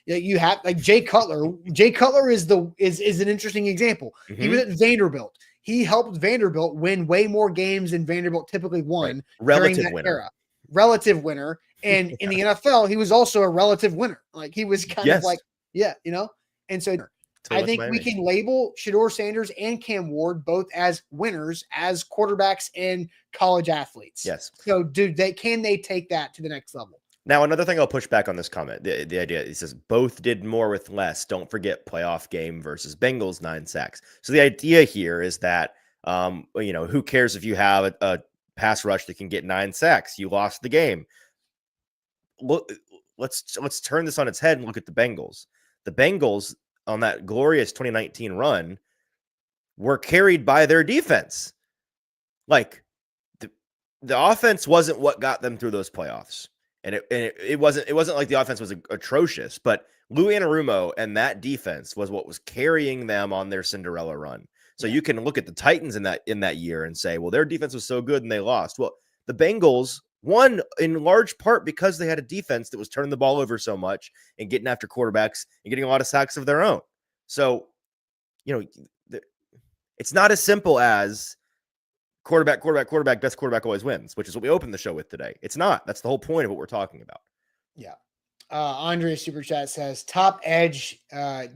You have Jay Cutler. Jay Cutler is an interesting example. Mm-hmm. He was at Vanderbilt. He helped Vanderbilt win way more games than Vanderbilt typically won during that era. Relative winner. And in the NFL, he was also a relative winner. Like he was kind of and so I think we can label Shedeur Sanders and Cam Ward both as winners, as quarterbacks and college athletes. Yes. So, can they take that to the next level? Now, another thing I'll push back on this comment, the idea, it says both did more with less. Don't forget playoff game versus Bengals, 9 sacks. So the idea here is that, who cares if you have a pass rush that can get 9 sacks. You lost the game. Look, let's turn this on its head and look at the Bengals. The Bengals on that glorious 2019 run were carried by their defense. Like the offense wasn't what got them through those playoffs. And it wasn't like the offense was atrocious, but Lou Anarumo and that defense was what was carrying them on their Cinderella run. So you can look at the Titans in that year and say, well, their defense was so good and they lost. Well, the Bengals won in large part because they had a defense that was turning the ball over so much and getting after quarterbacks and getting a lot of sacks of their own. So, it's not as simple as quarterback, best quarterback always wins, which is what we opened the show with today. It's not. That's the whole point of what we're talking about. Yeah. Andre Super Chat says top edge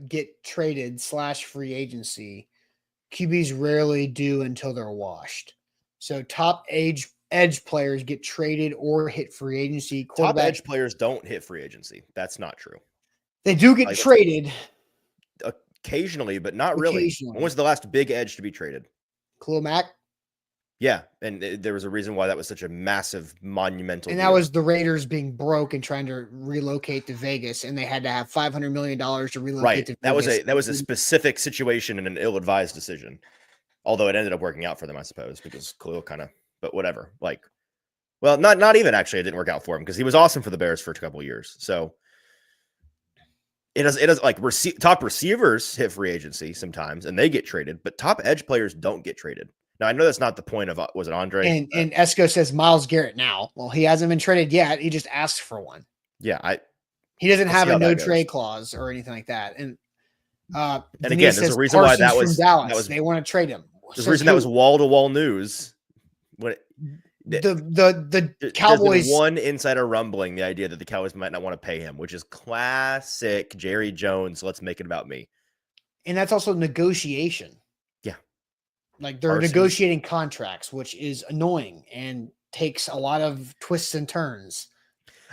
get traded / free agency. QBs rarely do until they're washed. So top edge players get traded or hit free agency. Top edge players don't hit free agency. That's not true. They do get traded occasionally, but not really. When was the last big edge to be traded? Khalil Mack. Yeah, and there was a reason why that was such a massive, monumental. And that was the Raiders being broke and trying to relocate to Vegas, and they had to have $500 million to relocate to Vegas. That was a specific situation and an ill-advised decision. Although it ended up working out for them, I suppose, because Khalil but whatever. Not even actually. It didn't work out for him because he was awesome for the Bears for a couple of years. So it does like top receivers hit free agency sometimes, and they get traded, but top edge players don't get traded. Now, I know that's not the point of, was it Andre? And Esco says Myles Garrett now. Well, he hasn't been traded yet. He just asked for one. Yeah. He doesn't have a no trade clause or anything like that. And again, there's a reason why that was, from Dallas. They want to trade him. There's a reason that was wall-to-wall news. The Cowboys. There's one insider rumbling the idea that the Cowboys might not want to pay him, which is classic Jerry Jones. Let's make it about me. And that's also negotiation. Like they're negotiating contracts, which is annoying and takes a lot of twists and turns.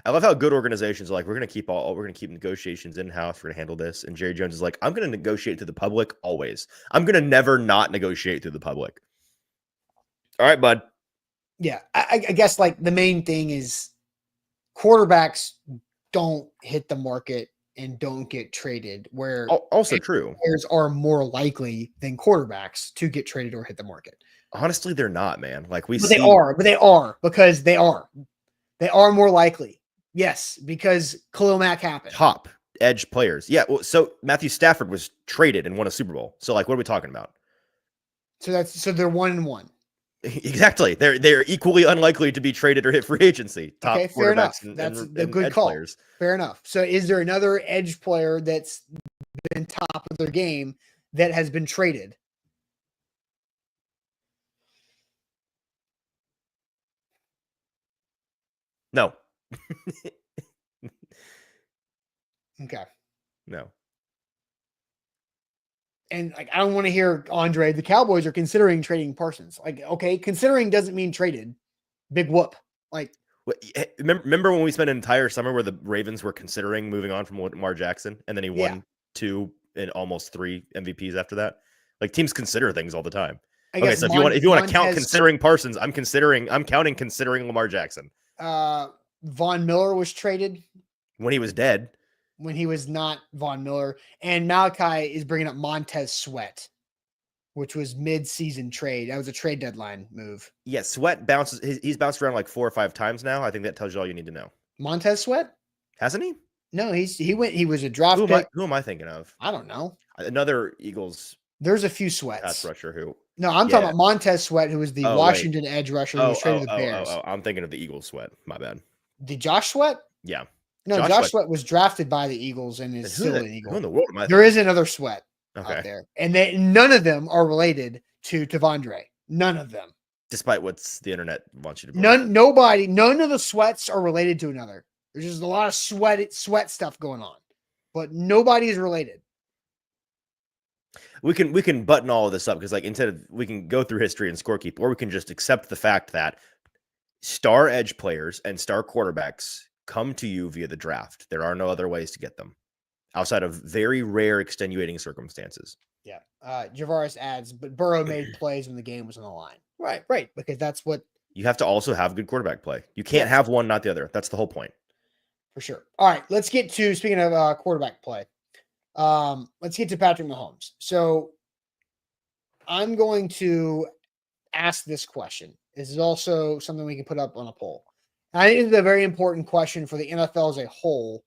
I love how good organizations are like, we're going to keep negotiations in-house. We're going to handle this. And Jerry Jones is like, I'm going to negotiate to the public always. I'm going to never not negotiate to the public. All right, bud. Yeah. I guess like the main thing is quarterbacks don't hit the market and don't get traded, where also true. Players are more likely than quarterbacks to get traded or hit the market. Honestly, they're not, man. But they are because they are more likely. Yes, because Khalil Mack happened. Top edge players. Yeah. Well, so Matthew Stafford was traded and won a Super Bowl. So what are we talking about? So they're 1-1. Exactly. They're equally unlikely to be traded or hit free agency. Top okay, fair enough. That's a good call. Players. Fair enough. So is there another edge player that's been top of their game that has been traded? No. Okay. No. And I don't want to hear Andre. The Cowboys are considering trading Parsons. Okay, considering doesn't mean traded. Big whoop. Remember when we spent an entire summer where the Ravens were considering moving on from Lamar Jackson, and then he won 2 and almost 3 MVPs after that? Teams consider things all the time. Okay, so if you want to count considering Parsons, I'm counting considering Lamar Jackson. Von Miller was traded when he was dead. When he was not Von Miller. And Malachi is bringing up Montez Sweat, which was mid-season trade. That was a trade deadline move. Yeah, Sweat bounces. He's bounced around 4 or 5 times now. I think that tells you all you need to know. Montez Sweat? Hasn't he? No, he was a draft pick. Who am I thinking of? I don't know. Another Eagles. There's a few Sweats. Pass rusher who. No, I'm talking about Montez Sweat, who was the Washington edge rusher who was traded to the Bears. I'm thinking of the Eagles Sweat. My bad. The Josh Sweat? Yeah. No, Josh Sweat was drafted by the Eagles and is still an Eagle. Who in the world am I there is another Sweat out there. And none of them are related to Tavondre. None of them. Despite what the internet wants you to believe. None of the Sweats are related to another. There's just a lot of sweat stuff going on. But nobody is related. We can button all of this up because we can go through history and scorekeep, or we can just accept the fact that star edge players and star quarterbacks come to you via the draft. There are no other ways to get them outside of very rare extenuating circumstances. Yeah. Javaris adds, but Burrow made plays when the game was on the line. Right. Because that's what you have to also have good quarterback play. You can't have one, not the other. That's the whole point. For sure. All right, let's get to, speaking of quarterback play, let's get to Patrick Mahomes. So I'm going to ask this question. This is also something we can put up on a poll. I think it's a very important question for the NFL as a whole,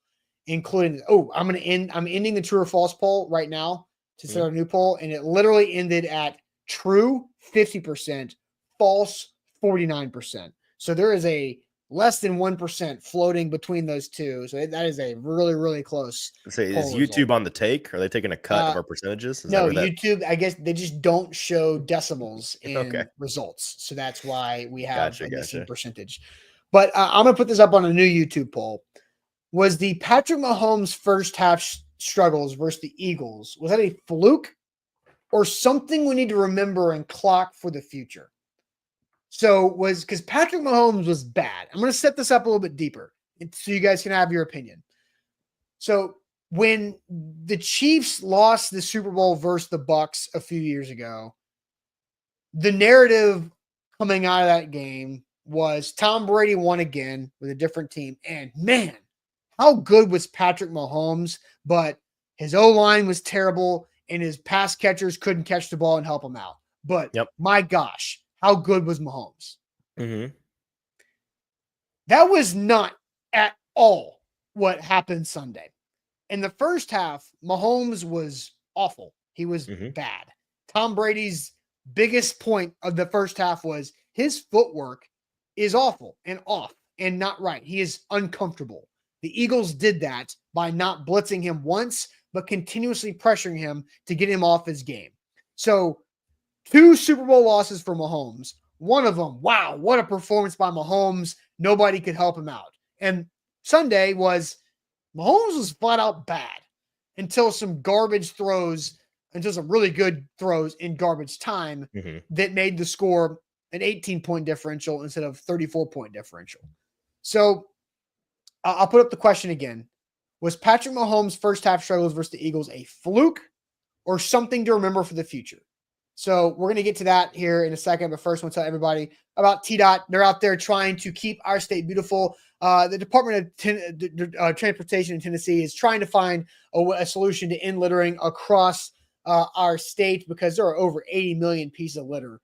including, I'm ending the true or false poll right now to start a new poll, and it literally ended at true 50%, false 49%. So there is a less than 1% floating between those two. So that is a really, really close. So is YouTube result on the take? Are they taking a cut of our percentages? No, YouTube, I guess they just don't show decimals in results. So that's why we have a missing percentage. But I'm going to put this up on a new YouTube poll. Was the Patrick Mahomes first half struggles versus the Eagles, was that a fluke or something we need to remember and clock for the future? So because Patrick Mahomes was bad. I'm going to set this up a little bit deeper so you guys can have your opinion. So when the Chiefs lost the Super Bowl versus the Bucks a few years ago, the narrative coming out of that game was Tom Brady won again with a different team. And man, how good was Patrick Mahomes? But his O-line was terrible and his pass catchers couldn't catch the ball and help him out. But my gosh, how good was Mahomes? Mm-hmm. That was not at all what happened Sunday. In the first half, Mahomes was awful. He was bad. Tom Brady's biggest point of the first half was his footwork is awful and off and not right. He is uncomfortable. The Eagles did that by not blitzing him once, but continuously pressuring him to get him off his game. So 2 Super Bowl losses for Mahomes. One of them, wow, what a performance by Mahomes. Nobody could help him out. And Sunday was Mahomes was flat out bad until some garbage throws, until some really good throws in garbage time that made the score an 18-point differential instead of 34-point differential. So I'll put up the question again. Was Patrick Mahomes' first half struggles versus the Eagles a fluke or something to remember for the future? So we're going to get to that here in a second, but first I want to tell everybody about TDOT. They're out there trying to keep our state beautiful. The Department of Transportation in Tennessee is trying to find a solution to end littering across our state because there are over 80 million pieces of litter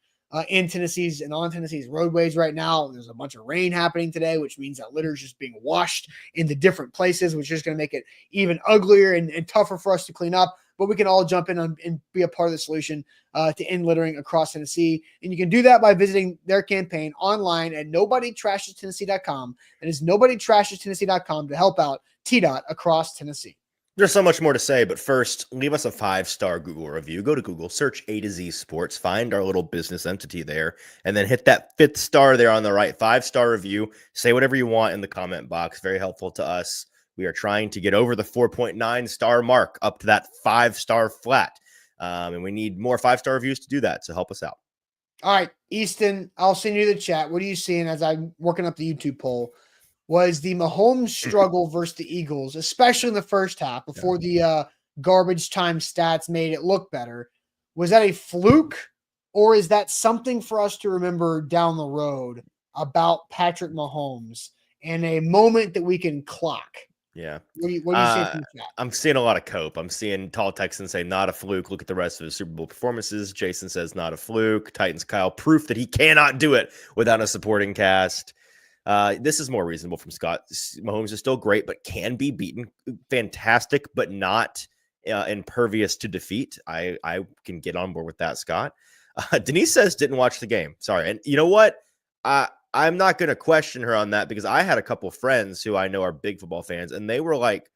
in Tennessee's and on Tennessee's roadways right now. There's a bunch of rain happening today, which means that litter is just being washed into different places, which is going to make it even uglier and tougher for us to clean up. But we can all jump in and be a part of the solution to end littering across Tennessee. And you can do that by visiting their campaign online at nobodytrashestennessee.com. And it's nobodytrashestennessee.com to help out TDOT across Tennessee. There's so much more to say, but first, leave us a 5-star Google review. Go to Google, search A to Z Sports, find our little business entity there, and then hit that 5th star there on the right. 5-star review. Say whatever you want in the comment box. Very helpful to us. We are trying to get over the 4.9 star mark up to that 5-star flat. And we need more 5-star reviews to do that. So help us out. All right, Easton, I'll send you the chat. What are you seeing as I'm working up the YouTube poll? Was the Mahomes struggle versus the Eagles, especially in the first half before the garbage time stats made it look better? Was that a fluke or is that something for us to remember down the road about Patrick Mahomes and a moment that we can clock? Yeah. What do you see from the chat? I'm seeing a lot of cope. I'm seeing Tall Texan say not a fluke. Look at the rest of his Super Bowl performances. Jason says not a fluke. Titans Kyle, proof that he cannot do it without a supporting cast. This is more reasonable from Scott. Mahomes is still great, but can be beaten. Fantastic, but not impervious to defeat. I can get on board with that, Scott. Denise says didn't watch the game. Sorry. And you know what? I'm not going to question her on that because I had a couple of friends who I know are big football fans, and they were like,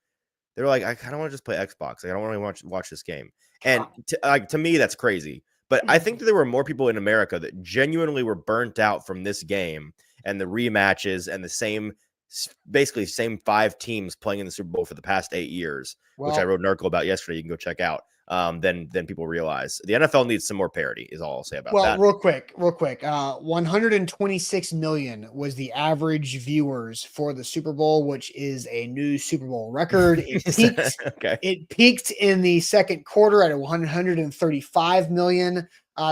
I kind of want to just play Xbox. Like, I don't want to watch this game. And to me, that's crazy. But I think that there were more people in America that genuinely were burnt out from this game and the rematches and the basically same 5 teams playing in the Super Bowl for the past 8 years, which I wrote an article about yesterday. You can go check out. Then people realize the NFL needs some more parity is all I'll say about that. Real quick. 126 million was the average viewers for the Super Bowl, which is a new Super Bowl record. It peaked, It peaked in the second quarter at 135 million.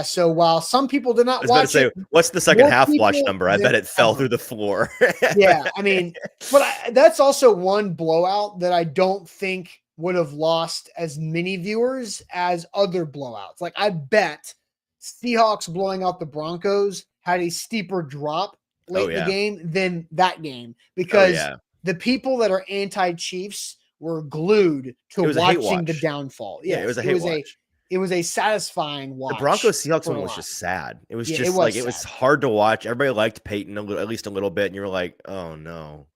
So while some people did not I was about to watch say, it, what's the second more half watch people number? I than bet it fell ever. through the floor. Yeah, I mean, but that's also one blowout that I don't think would have lost as many viewers as other blowouts. Like I bet Seahawks blowing out the Broncos had a steeper drop late in the game than that game because the people that are anti-Chiefs were glued to watching the downfall. Yeah, yes, it was a hate watch. It was a satisfying watch. The Broncos Seahawks one was just sad. It was just it was hard to watch. Everybody liked Peyton at least a little bit, and you were like, "Oh no."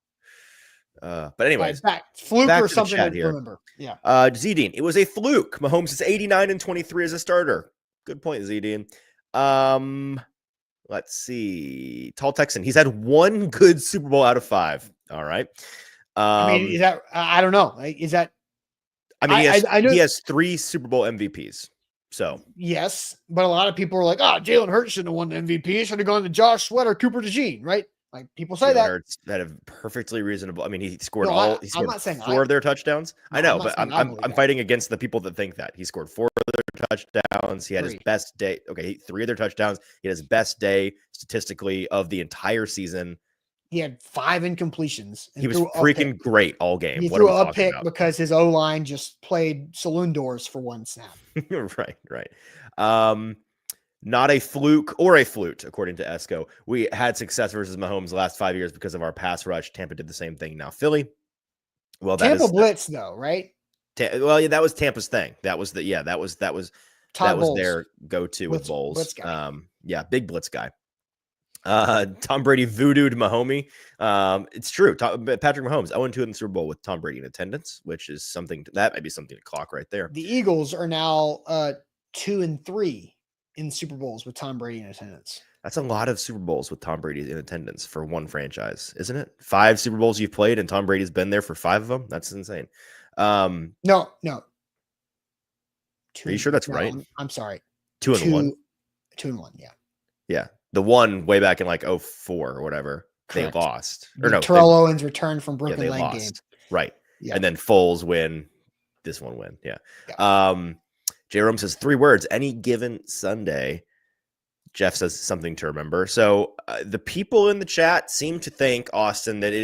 But anyways, fluke or something to remember. Yeah. Z-Dean, it was a fluke. Mahomes is 89-23 as a starter. Good point, Z-Dean. Let's see. Tall Texan, he's had one good Super Bowl out of 5. All right. I mean, is that I don't know. Is that? I mean, I know he has 3 Super Bowl MVPs. So yes, but a lot of people are like, "Oh, Jalen Hurts shouldn't have won the MVP. Should have gone to Josh Sweat or Cooper DeJean," right? Like people say Jalen Hurts had a perfectly reasonable. I mean, he scored I'm not saying 4 of their touchdowns. No, I know, but I'm fighting against the people that think that he scored 4 of their touchdowns. He had his best day. Okay, 3 of their touchdowns. He had his best day statistically of the entire season. He had 5 incompletions. He was freaking great all game. He threw a pick because his O-line just played saloon doors for one snap. Right. Not a fluke or a flute, according to Esco. We had success versus Mahomes the last 5 years because of our pass rush. Tampa did the same thing. Now Philly. Well, Tampa blitz though, right? Well, yeah, that was Tampa's thing. That was their go-to with Bowles. Blitz guy. Big blitz guy. Tom Brady voodooed Mahomie. It's true. Patrick Mahomes 0-2 in the Super Bowl with Tom Brady in attendance, which is something that might be something to clock right there. The Eagles are now 2-3 in Super Bowls with Tom Brady in attendance. That's a lot of Super Bowls with Tom Brady in attendance for one franchise, isn't it? 5 Super Bowls you've played and Tom Brady's been there for 5 of them. That's insane. No. Are you sure that's right? I'm sorry. 2-1. 2-1. Yeah. Yeah. The one way back in like 2004 or whatever. Correct. They lost. Terrell Owens returned from broken leg game. Right. Yeah. And then Foles win. This one win. Yeah. Jerome says 3 words, any given Sunday. Jeff says something to remember. So the people in the chat seem to think, Austin, that it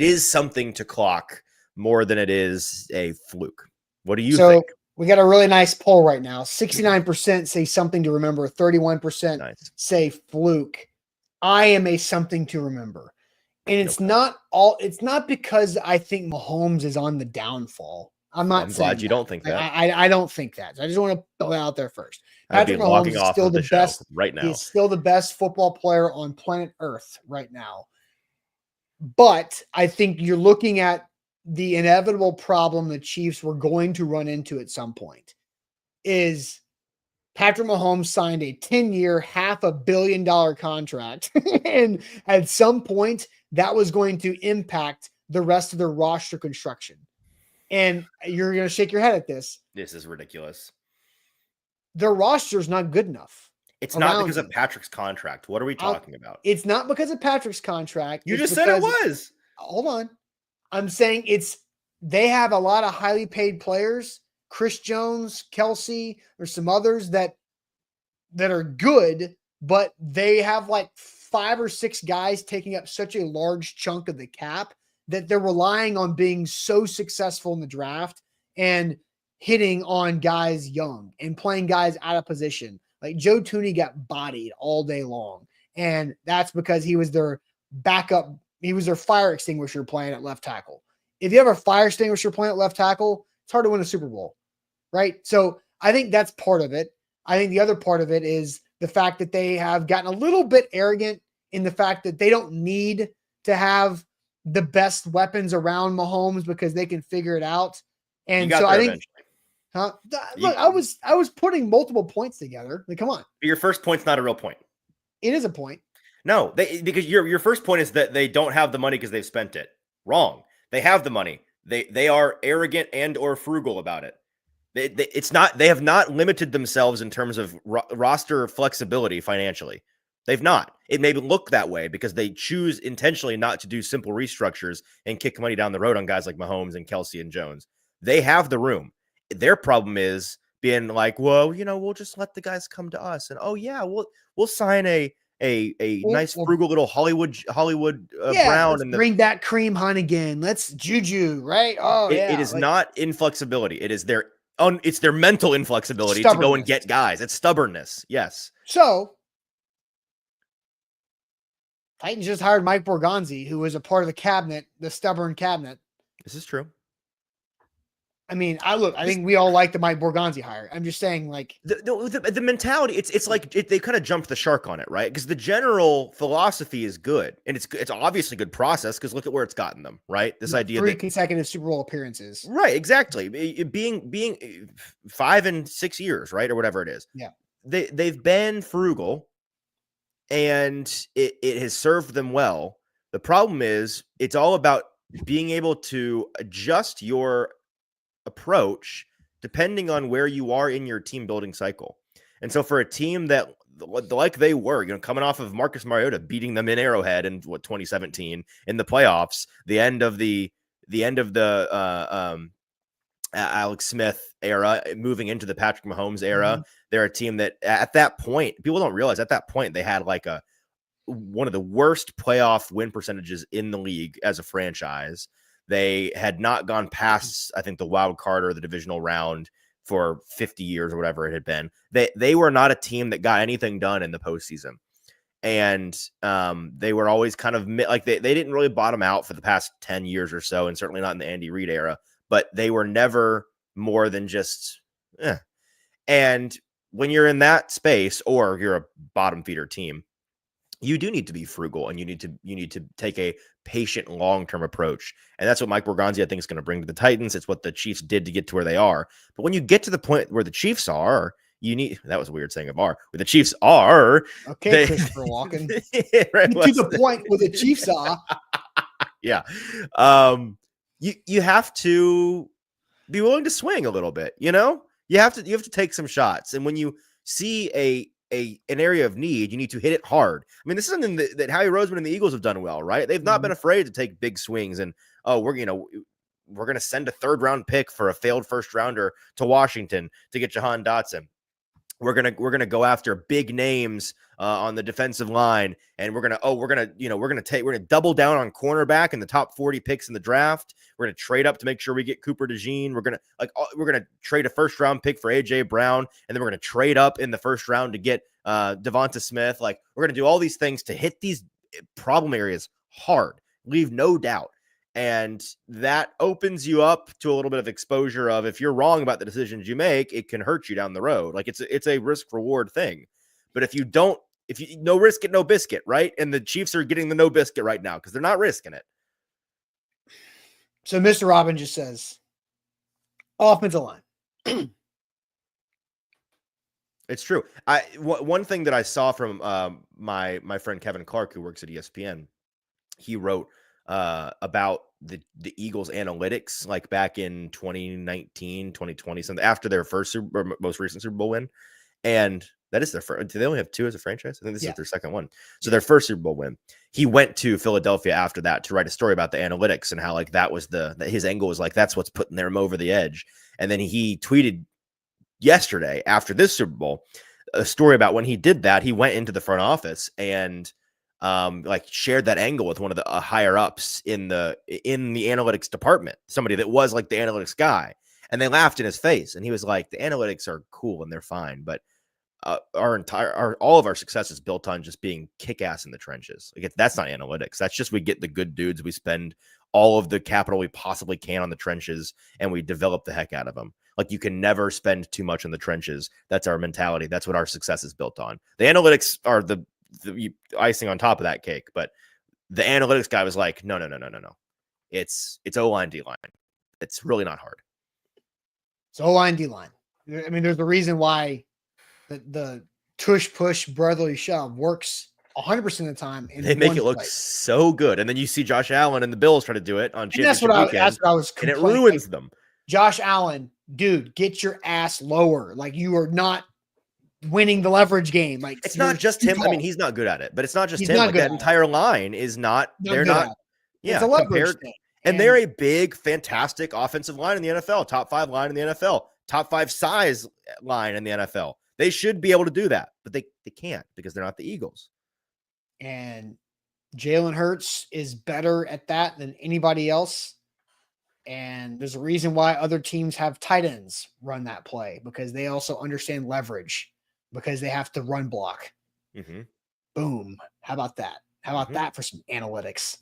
is something to clock more than it is a fluke. What do you think? We got a really nice poll right now. 69% say something to remember. 31% say fluke. I am a something to remember. And it's not because I think Mahomes is on the downfall. I'm glad you don't think that. I don't think that. I just want to throw that out there first. Patrick Mahomes is still the best right now. He's still the best football player on planet Earth right now. But I think you're looking at the inevitable problem the Chiefs were going to run into at some point is Patrick Mahomes signed a 10-year, $500 million contract. And at some point that was going to impact the rest of their roster construction. And you're going to shake your head at this. This is ridiculous. Their roster is not good enough. It's not because of Patrick's contract. What are we talking about? It's not because of Patrick's contract. You just said it was. Hold on. I'm saying they have a lot of highly paid players, Chris Jones, Kelsey, or some others that are good, but they have like 5 or 6 guys taking up such a large chunk of the cap that they're relying on being so successful in the draft and hitting on guys young and playing guys out of position. Like Joe Tooney got bodied all day long. And that's because he was their backup. He was their fire extinguisher playing at left tackle. If you have a fire extinguisher playing at left tackle, it's hard to win a Super Bowl, right? So I think that's part of it. I think the other part of it is the fact that they have gotten a little bit arrogant in the fact that they don't need to have the best weapons around Mahomes because they can figure it out. And so I think, look, I was putting multiple points together. Like, come on. Your first point's not a real point. It is a point. No, because your first point is that they don't have the money because they've spent it. Wrong. They have the money. They are arrogant and or frugal about it. They have not limited themselves in terms of roster flexibility financially. They've not. It may look that way because they choose intentionally not to do simple restructures and kick money down the road on guys like Mahomes and Kelsey and Jones. They have the room. Their problem is being like, well, we'll just let the guys come to us, and oh yeah, we'll sign a nice frugal little Hollywood Brown, and bring back Kareem Hunt again. Let's Juju, right? Oh yeah, it is not inflexibility. It is it's their mental inflexibility to go and get guys. It's stubbornness. Yes. So Titans just hired Mike Borgonzi, who was a part of the cabinet, the stubborn cabinet. This is true. I mean, I think we all like the Mike Borgonzi hire. I'm just saying, like the mentality. It's like they kind of jumped the shark on it, right? Because the general philosophy is good, and it's obviously good process. Because look at where it's gotten them, right? This idea 3 consecutive Super Bowl appearances, right? Exactly. Being 5 and 6 years, right, or whatever it is. Yeah, they've been frugal, and it has served them well. The problem is it's all about being able to adjust your approach depending on where you are in your team building cycle. And so for a team that like they were, coming off of Marcus Mariota beating them in Arrowhead in 2017 in the playoffs, the end of the Alex Smith era, moving into the Patrick Mahomes era, they're a team that at that point, people don't realize at that point they had like one of the worst playoff win percentages in the league as a franchise. They had not gone past, I think, the wild card or the divisional round for 50 years or whatever it had been. They were not a team that got anything done in the postseason. And they were always kind of like they didn't really bottom out for the past 10 years or so, and certainly not in the Andy Reid era, but they were never more than just, eh. And when you're in that space or you're a bottom feeder team, you do need to be frugal, and you need to take a patient, long-term approach. And that's what Mike Borgonzi, I think, is going to bring to the Titans. It's what the Chiefs did to get to where they are. But when you get to the point where the Chiefs are, that was a weird saying of are, where the Chiefs are. Okay, Christopher Walken. Right, to the point where the Chiefs are. Yeah. You have to be willing to swing a little bit, you have to take some shots. And when you see an area of need, you need to hit it hard. I mean, this is something that Howie Roseman and the Eagles have done well, right? They've not been afraid to take big swings, and we're going to send a 3rd round pick for a failed 1st rounder to Washington to get Jahan Dotson. We're gonna go after big names on the defensive line, and we're gonna double down on cornerback in the top 40 picks in the draft. We're gonna trade up to make sure we get Cooper DeJean. We're gonna trade a 1st round pick for AJ Brown, and then we're gonna trade up in the 1st round to get Devonta Smith. Like, we're gonna do all these things to hit these problem areas hard, leave no doubt. And that opens you up to a little bit of exposure of, if you're wrong about the decisions you make, it can hurt you down the road. Like, it's a risk reward thing. But if you no risk it, no biscuit, right? And the Chiefs are getting the no biscuit right now because they're not risking it. So Mr. Robin just says, offensive line. It's true. One thing that I saw from my friend Kevin Clark, who works at ESPN, he wrote about the Eagles analytics, like back in 2019, 2020, something after their most recent Super Bowl win. And that is their first. Do they only have 2 as a franchise? I think this is their 2nd one. So their first Super Bowl win. He went to Philadelphia after that to write a story about the analytics and how, like, that was his angle was like, that's what's putting them over the edge. And then he tweeted yesterday after this Super Bowl a story about when he did that. He went into the front office and shared that angle with one of the higher ups in the analytics department, somebody that was like the analytics guy, and they laughed in his face. And he was like, the analytics are cool and they're fine, but all of our success is built on just being kick-ass in the trenches. Like, that's not analytics. That's just, we get the good dudes, we spend all of the capital we possibly can on the trenches, and we develop the heck out of them. Like, you can never spend too much in the trenches. That's our mentality. That's what our success is built on. The analytics are the icing on top of that cake, but the analytics guy was like, no. It's O-line, D-line. It's really not hard. It's O-line, D-line. I mean, there's a reason why the tush push brotherly shove works 100% of the time. They make it look so good, and then you see Josh Allen and the Bills try to do it on championship weekend. That's what I was complaining. And it ruins them. Josh Allen, dude, get your ass lower. Like, you are not winning the leverage game. Like, it's not just him. I mean, he's not good at it, but it's not just him. Like, that entire line is not. They're not. Yeah, it's a leverage thing. And they're a big, fantastic offensive line in the NFL, top 5 line in the NFL, top 5 size line in the NFL. They should be able to do that, but they can't because they're not the Eagles. And Jalen Hurts is better at that than anybody else. And there's a reason why other teams have tight ends run that play, because they also understand leverage, because they have to run block. Mm-hmm. Boom. How about that? How about that for some analytics?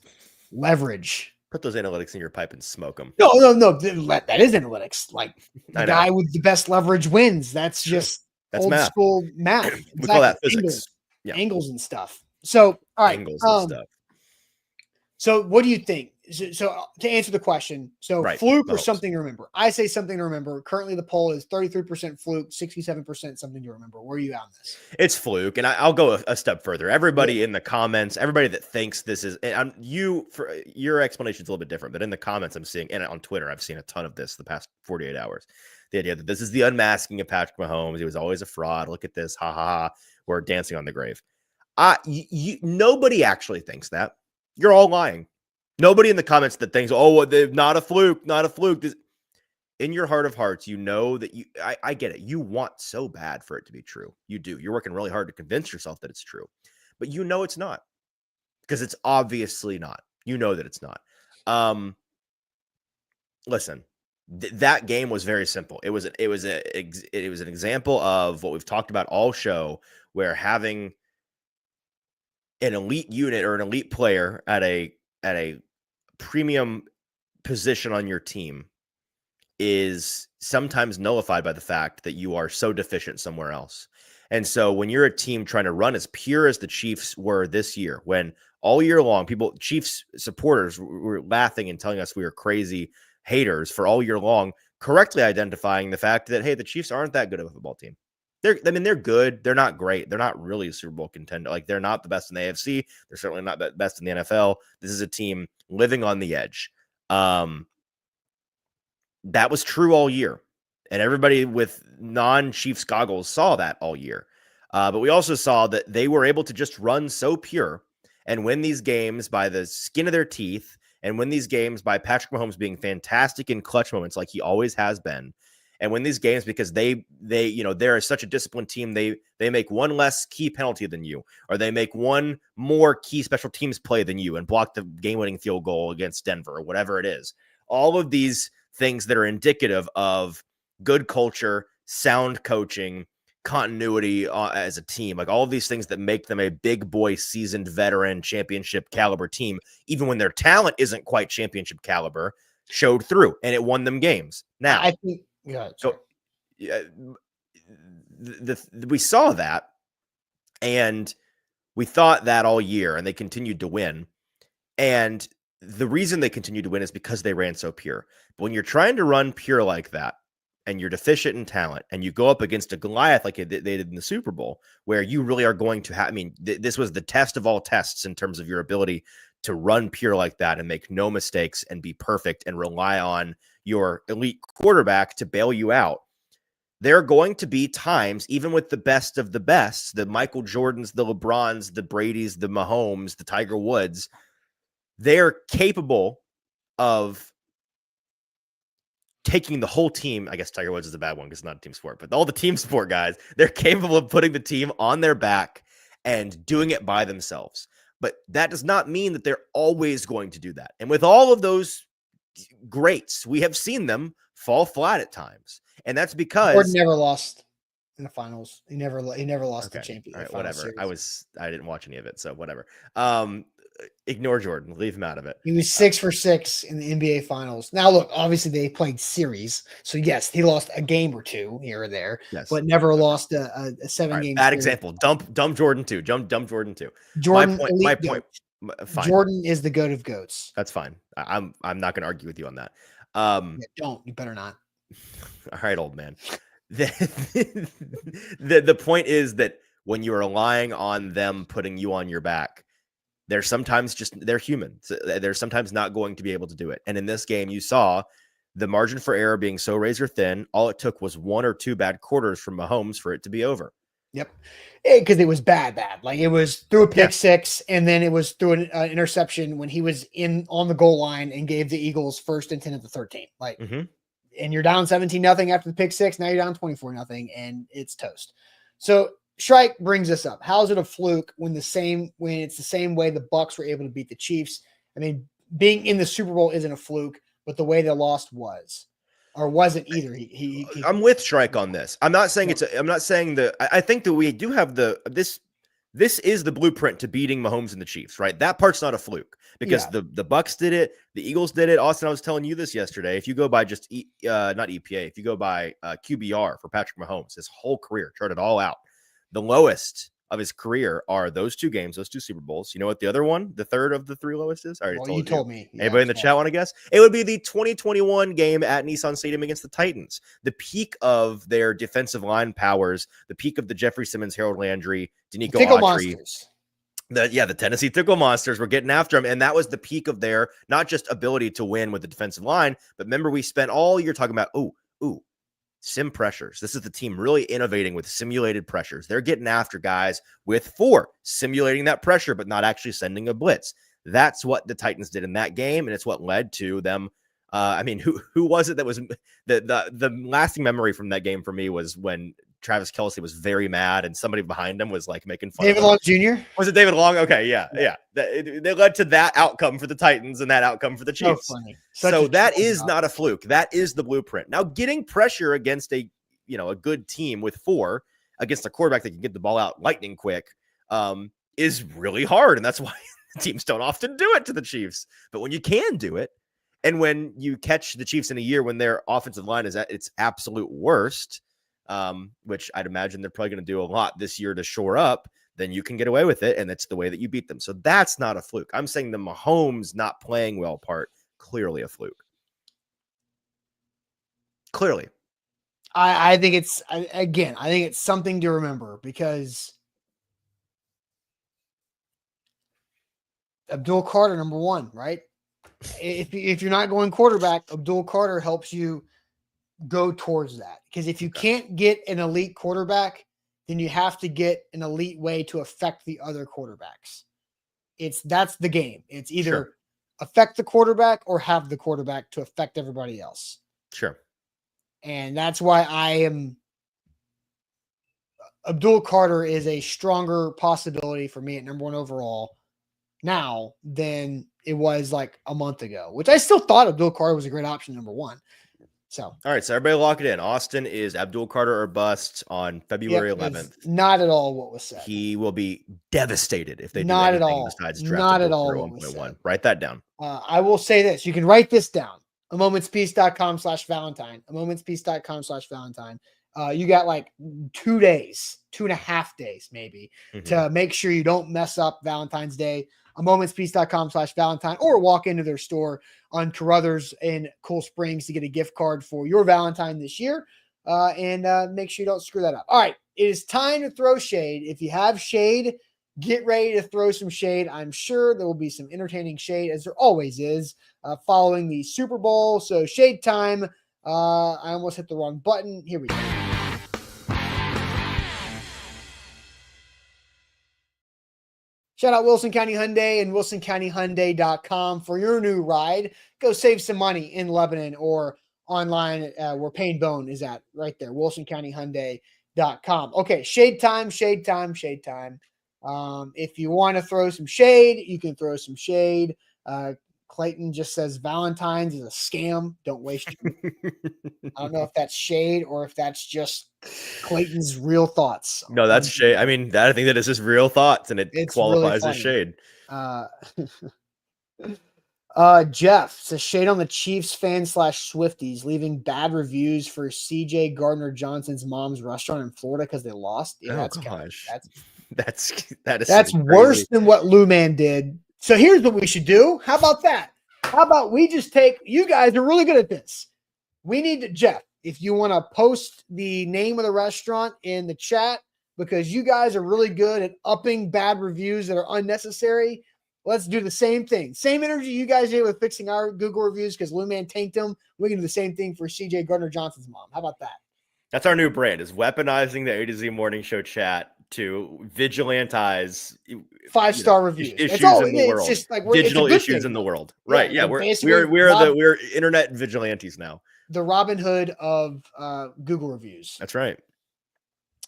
Leverage. Put those analytics in your pipe and smoke them. No. That is analytics. Like the guy with the best leverage wins. That's just old math. School math. Exactly. We call that physics. Angles and stuff. So, all right. Angles and stuff. So what do you think? So to answer the question, fluke or something to remember? I say something to remember. Currently, the poll is 33% fluke, 67% something to remember. Where are you on this? It's fluke, and I'll go a step further. Everybody in the comments, everybody that thinks this is, and for your explanation is a little bit different, but in the comments I'm seeing, and on Twitter I've seen a ton of this the past 48 hours. The idea that this is the unmasking of Patrick Mahomes. He was always a fraud. Look at this, ha ha ha. We're dancing on the grave. Nobody actually thinks that. You're all lying. Nobody in the comments that thinks, oh, they're not a fluke, not a fluke. In your heart of hearts, you know that I get it. You want so bad for it to be true. You do. You're working really hard to convince yourself that it's true, but you know it's not, because it's obviously not. You know that it's not. Listen, that game was very simple. It was an example of what we've talked about all show, where having an elite unit or an elite player at a premium position on your team is sometimes nullified by the fact that you are so deficient somewhere else. And so when you're a team trying to run as pure as the Chiefs were this year, when all year long, Chiefs supporters were laughing and telling us we were crazy haters for all year long, correctly identifying the fact that, hey, the Chiefs aren't that good of a football team. They're good. They're not great. They're not really a Super Bowl contender. Like, they're not the best in the AFC. They're certainly not the best in the NFL. This is a team living on the edge. That was true all year. And everybody with non-Chiefs goggles saw that all year. But we also saw that they were able to just run so pure and win these games by the skin of their teeth, and win these games by Patrick Mahomes being fantastic in clutch moments like he always has been. And win these games because they're such a disciplined team. They make one less key penalty than you, or they make one more key special teams play than you and block the game-winning field goal against Denver, or whatever it is. All of these things that are indicative of good culture, sound coaching, continuity as a team, like all of these things that make them a big boy, seasoned veteran, championship caliber team, even when their talent isn't quite championship caliber, showed through, and it won them games. Now, I think. Yeah. So we saw that, and we thought that all year, and they continued to win. And the reason they continued to win is because they ran so pure. But when you're trying to run pure like that, and you're deficient in talent, and you go up against a Goliath like they did in the Super Bowl, where you really are going to have, this was the test of all tests in terms of your ability to run pure like that and make no mistakes and be perfect and rely on your elite quarterback to bail you out. There are going to be times, even with the best of the best, the Michael Jordans, the LeBrons, the Bradys, the Mahomes, the Tiger Woods, they're capable of taking the whole team. I guess Tiger Woods is a bad one because it's not a team sport, but all the team sport guys, they're capable of putting the team on their back and doing it by themselves. But that does not mean that they're always going to do that. And with all of those greats, we have seen them fall flat at times. And that's because Jordan never lost in the finals. He never lost the championship. All right, whatever. Series. I didn't watch any of it, so whatever. Ignore Jordan. Leave him out of it. He was 6 for 6 in the NBA finals. Now, look, obviously they played series. So, yes, he lost a game or two here or there, but never lost a 7-game bad series. Example. Dump Jordan too. Dump Jordan too. Jordan, my point. Fine. Jordan is the goat of goats. That's fine. I'm not going to argue with you on that. You better not. All right, old man. The point is that when you are relying on them putting you on your back, they're human. So they're sometimes not going to be able to do it. And in this game, you saw the margin for error being so razor thin. All it took was 1 or 2 bad quarters from Mahomes for it to be over. Yep. Because it was bad. Like it was through a pick six, and then it was through an interception when he was on the goal line and gave the Eagles 1st and 10 at the 13. Like, and you're down 17-0 after the pick six. Now you're down 24-0, and it's toast. So Shrike brings this up. How is it a fluke when it's the same way the Bucs were able to beat the Chiefs? I mean, being in the Super Bowl isn't a fluke, but the way they lost was. Or wasn't either. I'm with Shrike on this. I'm not saying I think that we do have this is the blueprint to beating Mahomes and the Chiefs, right? That part's not a fluke because the Bucs did it, the Eagles did it. Austin, I was telling you this yesterday. If you go by just not EPA, if you go by QBR for Patrick Mahomes, his whole career, chart it all out. The lowest of his career are those 2 games, those 2 Super Bowls. You know what the other one, the third of the 3 lowest is? I already told me. Yeah, anybody in the chat want to guess? It would be the 2021 game at Nissan Stadium against the Titans. The peak of their defensive line powers, the peak of the Jeffrey Simmons, Harold Landry, Danico Autry. The Tennessee Tickle Monsters were getting after him, and that was the peak of their not just ability to win with the defensive line, but remember we spent all year talking about, sim pressures. This is the team really innovating with simulated pressures. They're getting after guys with 4, simulating that pressure, but not actually sending a blitz. That's what the Titans did in that game, and it's what led to them. Who was it that was the lasting memory from that game for me was when Travis Kelce was very mad and somebody behind him was like making fun David of him. Long Jr.? Was it David Long? Okay, yeah. They led to that outcome for the Titans and that outcome for the Chiefs. So funny. So that is not a fluke. That is the blueprint. Now, getting pressure against a good team with 4 against a quarterback that can get the ball out lightning quick is really hard, and that's why teams don't often do it to the Chiefs. But when you can do it, and when you catch the Chiefs in a year when their offensive line is at its absolute worst, which I'd imagine they're probably going to do a lot this year to shore up, then you can get away with it, and that's the way that you beat them. So that's not a fluke. I'm saying the Mahomes not playing well part, clearly a fluke. Clearly. I think it's something to remember because Abdul Carter, number 1, right? If you're not going quarterback, Abdul Carter helps you go towards that. Because if you can't get an elite quarterback, then you have to get an elite way to affect the other quarterbacks. That's the game. It's either affect the quarterback or have the quarterback to affect everybody else. Sure. And that's why Abdul Carter is a stronger possibility for me at number 1 overall now than it was like a month ago, which I still thought Abdul Carter was a great option, number 1. So, all right. So everybody lock it in. Austin is Abdul Carter or bust on February 11th. Not at all what was said. He will be devastated if they do anything at all besides draft. Not at all. 1.1. Write that down. I will say this. You can write this down. amomentspeace.com/Valentine. amomentspeace.com/Valentine. You got like 2 days, 2.5 days, maybe, to make sure you don't mess up Valentine's Day. amomentspeace.com/Valentine, or walk into their store on Carruthers in Cool Springs to get a gift card for your Valentine this year. And make sure you don't screw that up. All right. It is time to throw shade. If you have shade, get ready to throw some shade. I'm sure there will be some entertaining shade, as there always is, following the Super Bowl. So shade time. I almost hit the wrong button. Here we go. Shout out Wilson County Hyundai and WilsonCountyHyundai.com for your new ride. Go save some money in Lebanon or online where Pain Bone is at, right there, WilsonCountyHyundai.com. Okay, shade time. If you want to throw some shade, you can throw some shade. Clayton just says Valentine's is a scam. Don't waste your I don't know if that's shade or if that's just Clayton's real thoughts. No, that's shade. I mean, I think that is his real thoughts, and it qualifies really as shade. Jeff says shade on the Chiefs fans / Swifties leaving bad reviews for CJ Gardner Johnson's mom's restaurant in Florida because they lost. Yeah, that's worse than what Lou Man did. So here's what we should do. How about that? How about we just take, you guys are really good at this. We need to, Jeff, if you want to post the name of the restaurant in the chat, because you guys are really good at upping bad reviews that are unnecessary. Let's do the same thing. Same energy you guys did with fixing our Google reviews because Lou Man tanked them. We can do the same thing for CJ Gardner Johnson's mom. How about that? That's our new brand, is weaponizing the A to Z morning show chat to vigilantize 5-star reviews. Issues in the world. Just like digital it's issues thing, in the though. world. Right. Yeah. Like we're internet vigilantes now. The Robin Hood of Google reviews. That's right.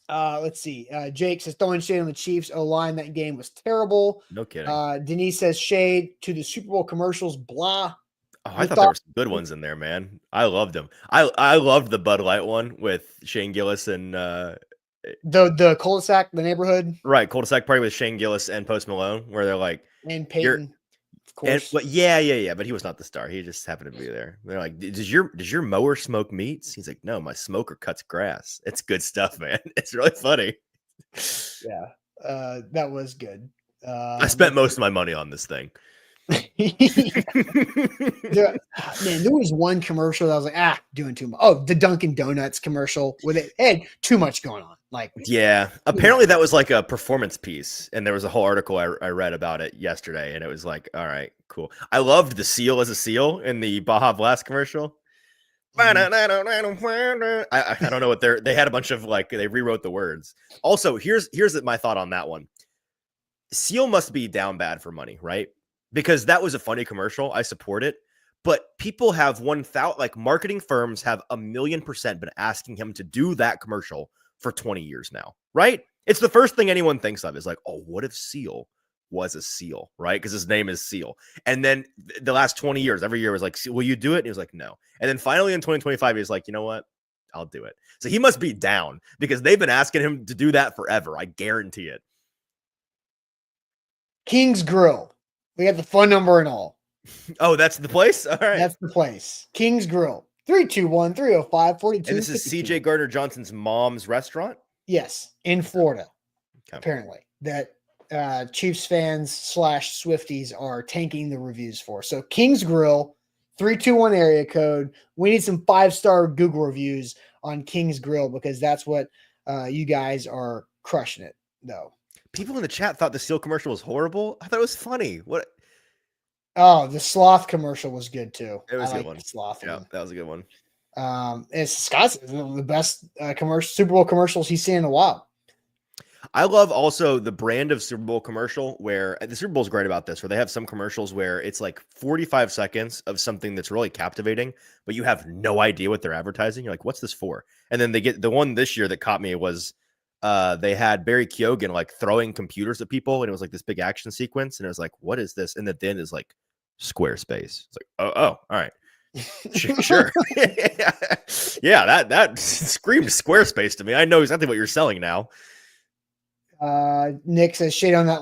Let's see. Jake says throwing shade on the Chiefs O-line. That game was terrible. No kidding. Denise says shade to the Super Bowl commercials. Blah. Oh, I thought there were some good ones in there, man. I loved them. I loved the Bud Light one with Shane Gillis and the cul-de-sac, the neighborhood. Right, cul-de-sac party with Shane Gillis and Post Malone, where they're like, and Peyton, of course. Yeah, but he was not the star. He just happened to be there. They're like, does your mower smoke meats? He's like, no, my smoker cuts grass. It's good stuff, man. It's really funny. Yeah, that was good. I spent most of my money on this thing. Man, there was one commercial that I was like, doing too much. Oh, the Dunkin' Donuts commercial with it had too much going on. Like, yeah, apparently that was like a performance piece, and there was a whole article I read about it yesterday, and it was like, all right, cool. I loved the seal as a seal in the Baja Blast commercial. I don't know what they had a bunch of they rewrote the words. Also, here's my thought on that one. Seal must be down bad for money, right? Because that was a funny commercial. I support it. But people have 1,000, marketing firms have 1,000,000% been asking him to do that commercial for 20 years now, right? It's the first thing anyone thinks of is like, oh, what if Seal was a seal, right? Because his name is Seal. And then the last 20 years, every year was like, will you do it? And he was like, no. And then finally in 2025, he was like, you know what? I'll do it. So he must be down because they've been asking him to do that forever. I guarantee it. King's Grill. We got the phone number and all. Oh, that's the place? All right. That's the place. King's Grill. 321-305-4252. And this is CJ Gardner Johnson's mom's restaurant? Yes, in Florida, apparently. That Chiefs fans / Swifties are tanking the reviews for. So King's Grill, 321 area code. We need some 5-star Google reviews on King's Grill because that's what you guys are crushing it, though. People in the chat thought the Seal commercial was horrible. I thought it was funny. What? Oh, the sloth commercial was good too. It was a good one. Sloth yeah, that was a good one. It's Scott's the best Super Bowl commercials he's seen in a while. I love also the brand of Super Bowl commercial where the Super Bowl is great about this, where they have some commercials where it's like 45 seconds of something that's really captivating, but you have no idea what they're advertising. You're like, what's this for? And then they get the one this year that caught me was they had Barry Keoghan throwing computers at people, and it was like this big action sequence, and it was like, what is this? And at the end is like Squarespace. It's like, oh, all right. Sure. Yeah, that screamed Squarespace to me. I know exactly what you're selling now. Nick says shade on that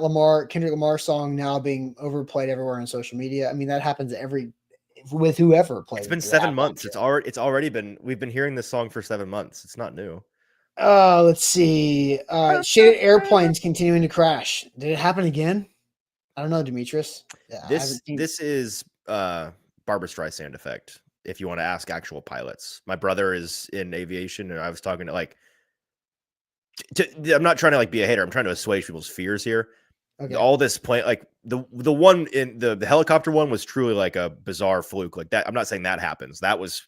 Kendrick Lamar song now being overplayed everywhere on social media. I mean, that happens with whoever plays. It's been 7 months. It's already been. We've been hearing this song for 7 months. It's not new. Let's see. Shaded airplanes continuing to crash. Did it happen again? I don't know, Demetrius. Yeah, this is Barbra Streisand effect. If you want to ask actual pilots, my brother is in aviation, and I was talking to I'm not trying to be a hater. I'm trying to assuage people's fears here. Okay. All this plane, the one in the helicopter one was truly like a bizarre fluke like that. I'm not saying that happens.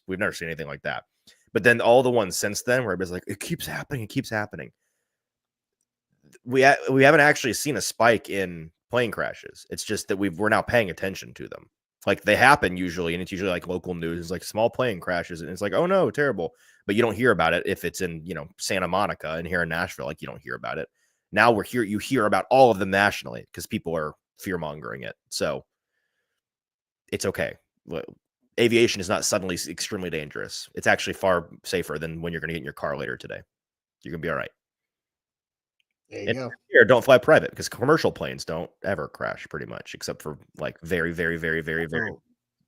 We've never seen anything like that. But then all the ones since then where everybody's like, it keeps happening. It keeps happening. We haven't actually seen a spike in plane crashes. It's just that we're now paying attention to them. They happen usually, and it's usually local news. It's like small plane crashes, and it's like, oh no, terrible. But you don't hear about it if it's in, Santa Monica and here in Nashville. You don't hear about it. Now you hear about all of them nationally because people are fear-mongering it. So it's okay. Aviation is not suddenly extremely dangerous. It's actually far safer than when you're going to get in your car later today. You're going to be all right. There you go. Here, don't fly private because commercial planes don't ever crash pretty much, except for very, very, very, very, very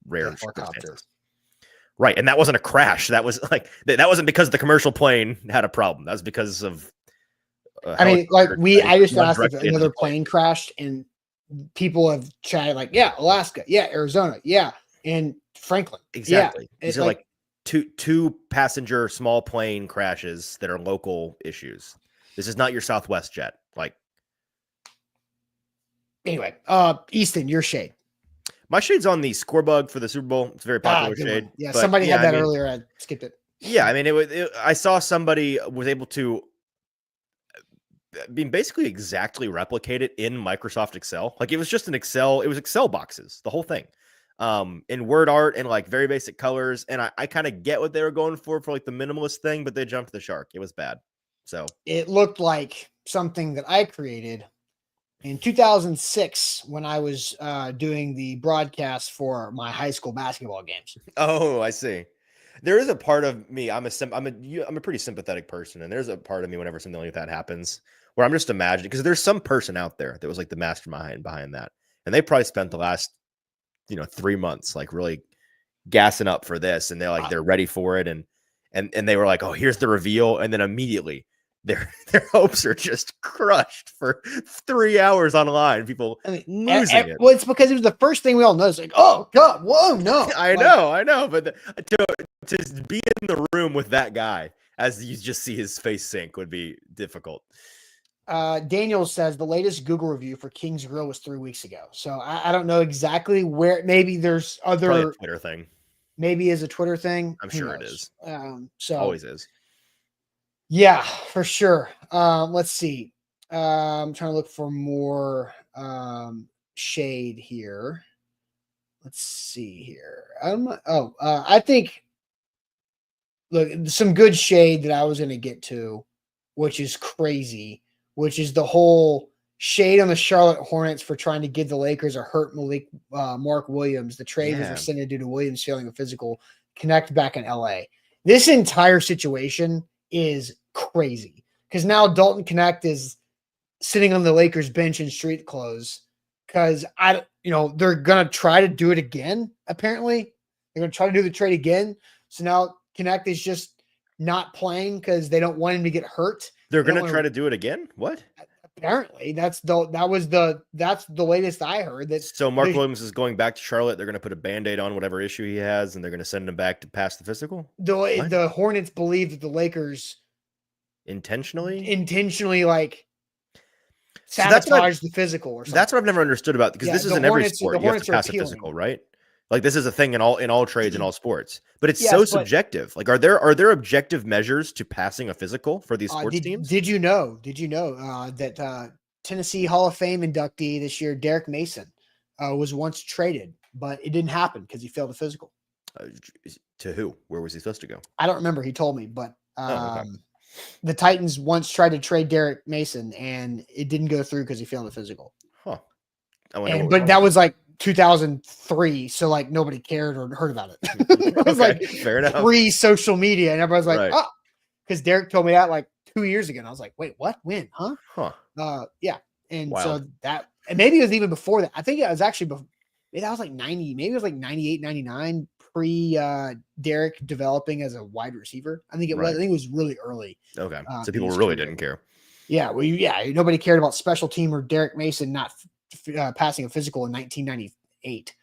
rare circumstances. Right. And that wasn't a crash. That was that wasn't because the commercial plane had a problem. That was because of I just asked if another plane crashed, and people have chatted yeah, Alaska, yeah, Arizona, yeah, and Franklin. Exactly. Yeah. These are two passenger small plane crashes that are local issues. This is not your Southwest jet. Anyway, Easton, your shade. My shade's on the score bug for the Super Bowl. It's a very popular shade. Yeah, somebody had that earlier. I skipped it. Yeah, I mean, I saw somebody was able to basically exactly replicate it in Microsoft Excel. Like it was just it was Excel boxes, the whole thing. In word art and like very basic colors. And I kind of get what they were going for like the minimalist thing, but they jumped the shark. It was bad. So it looked like something that I created in 2006 when I was doing the broadcast for my high school basketball games. Oh, I see. There is a part of me. I'm a pretty sympathetic person, and there's a part of me whenever something like that happens where I'm just imagining, because there's some person out there that was like the mastermind behind that, and they probably spent the last 3 months like really gassing up for this, and they're ready for it, and they were like, oh, here's the reveal, and then immediately their hopes are just crushed for 3 hours online. People losing it. Well, it's because it was the first thing we all noticed. Like, oh God, whoa, no. I know, but to be in the room with that guy as you just see his face sink would be difficult. Daniel says the latest Google review for King's Grill was 3 weeks ago. So I don't know exactly where. Maybe there's other probably a Twitter thing. Maybe is a Twitter thing. I'm sure it is. So always is. Yeah, for sure. Let's see. I'm trying to look for more shade here. Let's see here. I think look, some good shade that I was going to get to, which is crazy, which is the whole shade on the Charlotte Hornets for trying to give the Lakers a hurt Mark Williams. The trade was rescinded due to Williams failing a physical connect back in LA. This entire situation is crazy because now Dalton Connect is sitting on the Lakers bench in street clothes because they're going to try to do it again. Apparently they're going to try to do the trade again. So now Connect is just not playing because they don't want him to get hurt. They're going to try to do it again. What? Apparently that's the latest I heard. That so Mark Williams is going back to Charlotte. They're going to put a Band-Aid on whatever issue he has, and they're going to send him back to pass the physical. The Hornets believe that the Lakers intentionally like sabotage the physical or something. That's what I've never understood about, because this is in every sport. You have to pass a physical, right? Like this is a thing in all trades and all sports, but it's so subjective. Like, are there objective measures to passing a physical for these sports teams? Did you know that Tennessee Hall of Fame inductee this year, Derek Mason, was once traded, but it didn't happen because he failed a physical. To who? Where was he supposed to go? I don't remember. He told me, but the Titans once tried to trade Derek Mason, and it didn't go through because he failed a physical. Huh. But that was like 2003, so like nobody cared or heard about it. It was like fair enough. Pre-social media, and everybody's like, oh, because Derek told me that like 2 years ago, and I was like, wait, what? When? Huh? Yeah. And so that, and maybe it was even before that. I think it was actually before. That was like 90, maybe it was like 98, 99, pre Derek developing as a wide receiver. I think it was. I think it was really early. Okay, so people really didn't care. Yeah, nobody cared about special team or Derek Mason not passing a physical in 1998.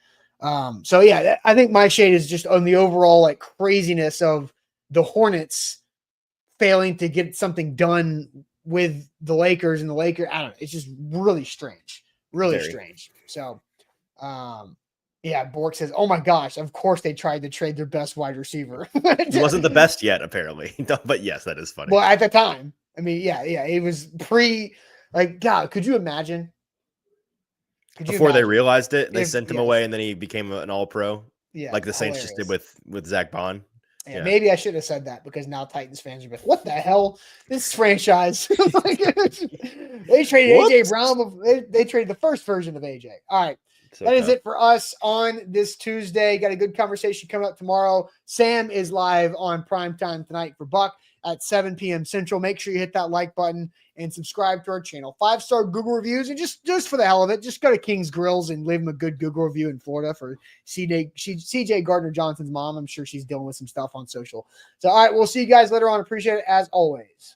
So yeah, I think my shade is just on the overall like craziness of the Hornets failing to get something done with the Lakers, and the Lakers. I don't know. It's just really strange, strange. So, yeah, Bork says, "Oh my gosh, of course they tried to trade their best wide receiver." He wasn't the best yet, apparently, but yes, that is funny. Well, at the time, I mean, yeah, it was God, could you imagine? Before they realized it, they sent him away, and then he became an all-pro. Yeah, like the Saints just did with Zach Bond. Yeah, maybe I should have said that, because now Titans fans are like, what the hell? This franchise. They traded AJ Brown. They traded the first version of AJ. All right. That is it for us on this Tuesday. Got a good conversation coming up tomorrow. Sam is live on primetime tonight for Buck at 7 p.m. Central. Make sure you hit that like button and subscribe to our channel. 5-star Google reviews, and just for the hell of it, just go to King's Grills and leave him a good Google review in Florida for CJ Gardner-Johnson's mom. I'm sure she's dealing with some stuff on social. So, all right, we'll see you guys later on. Appreciate it as always.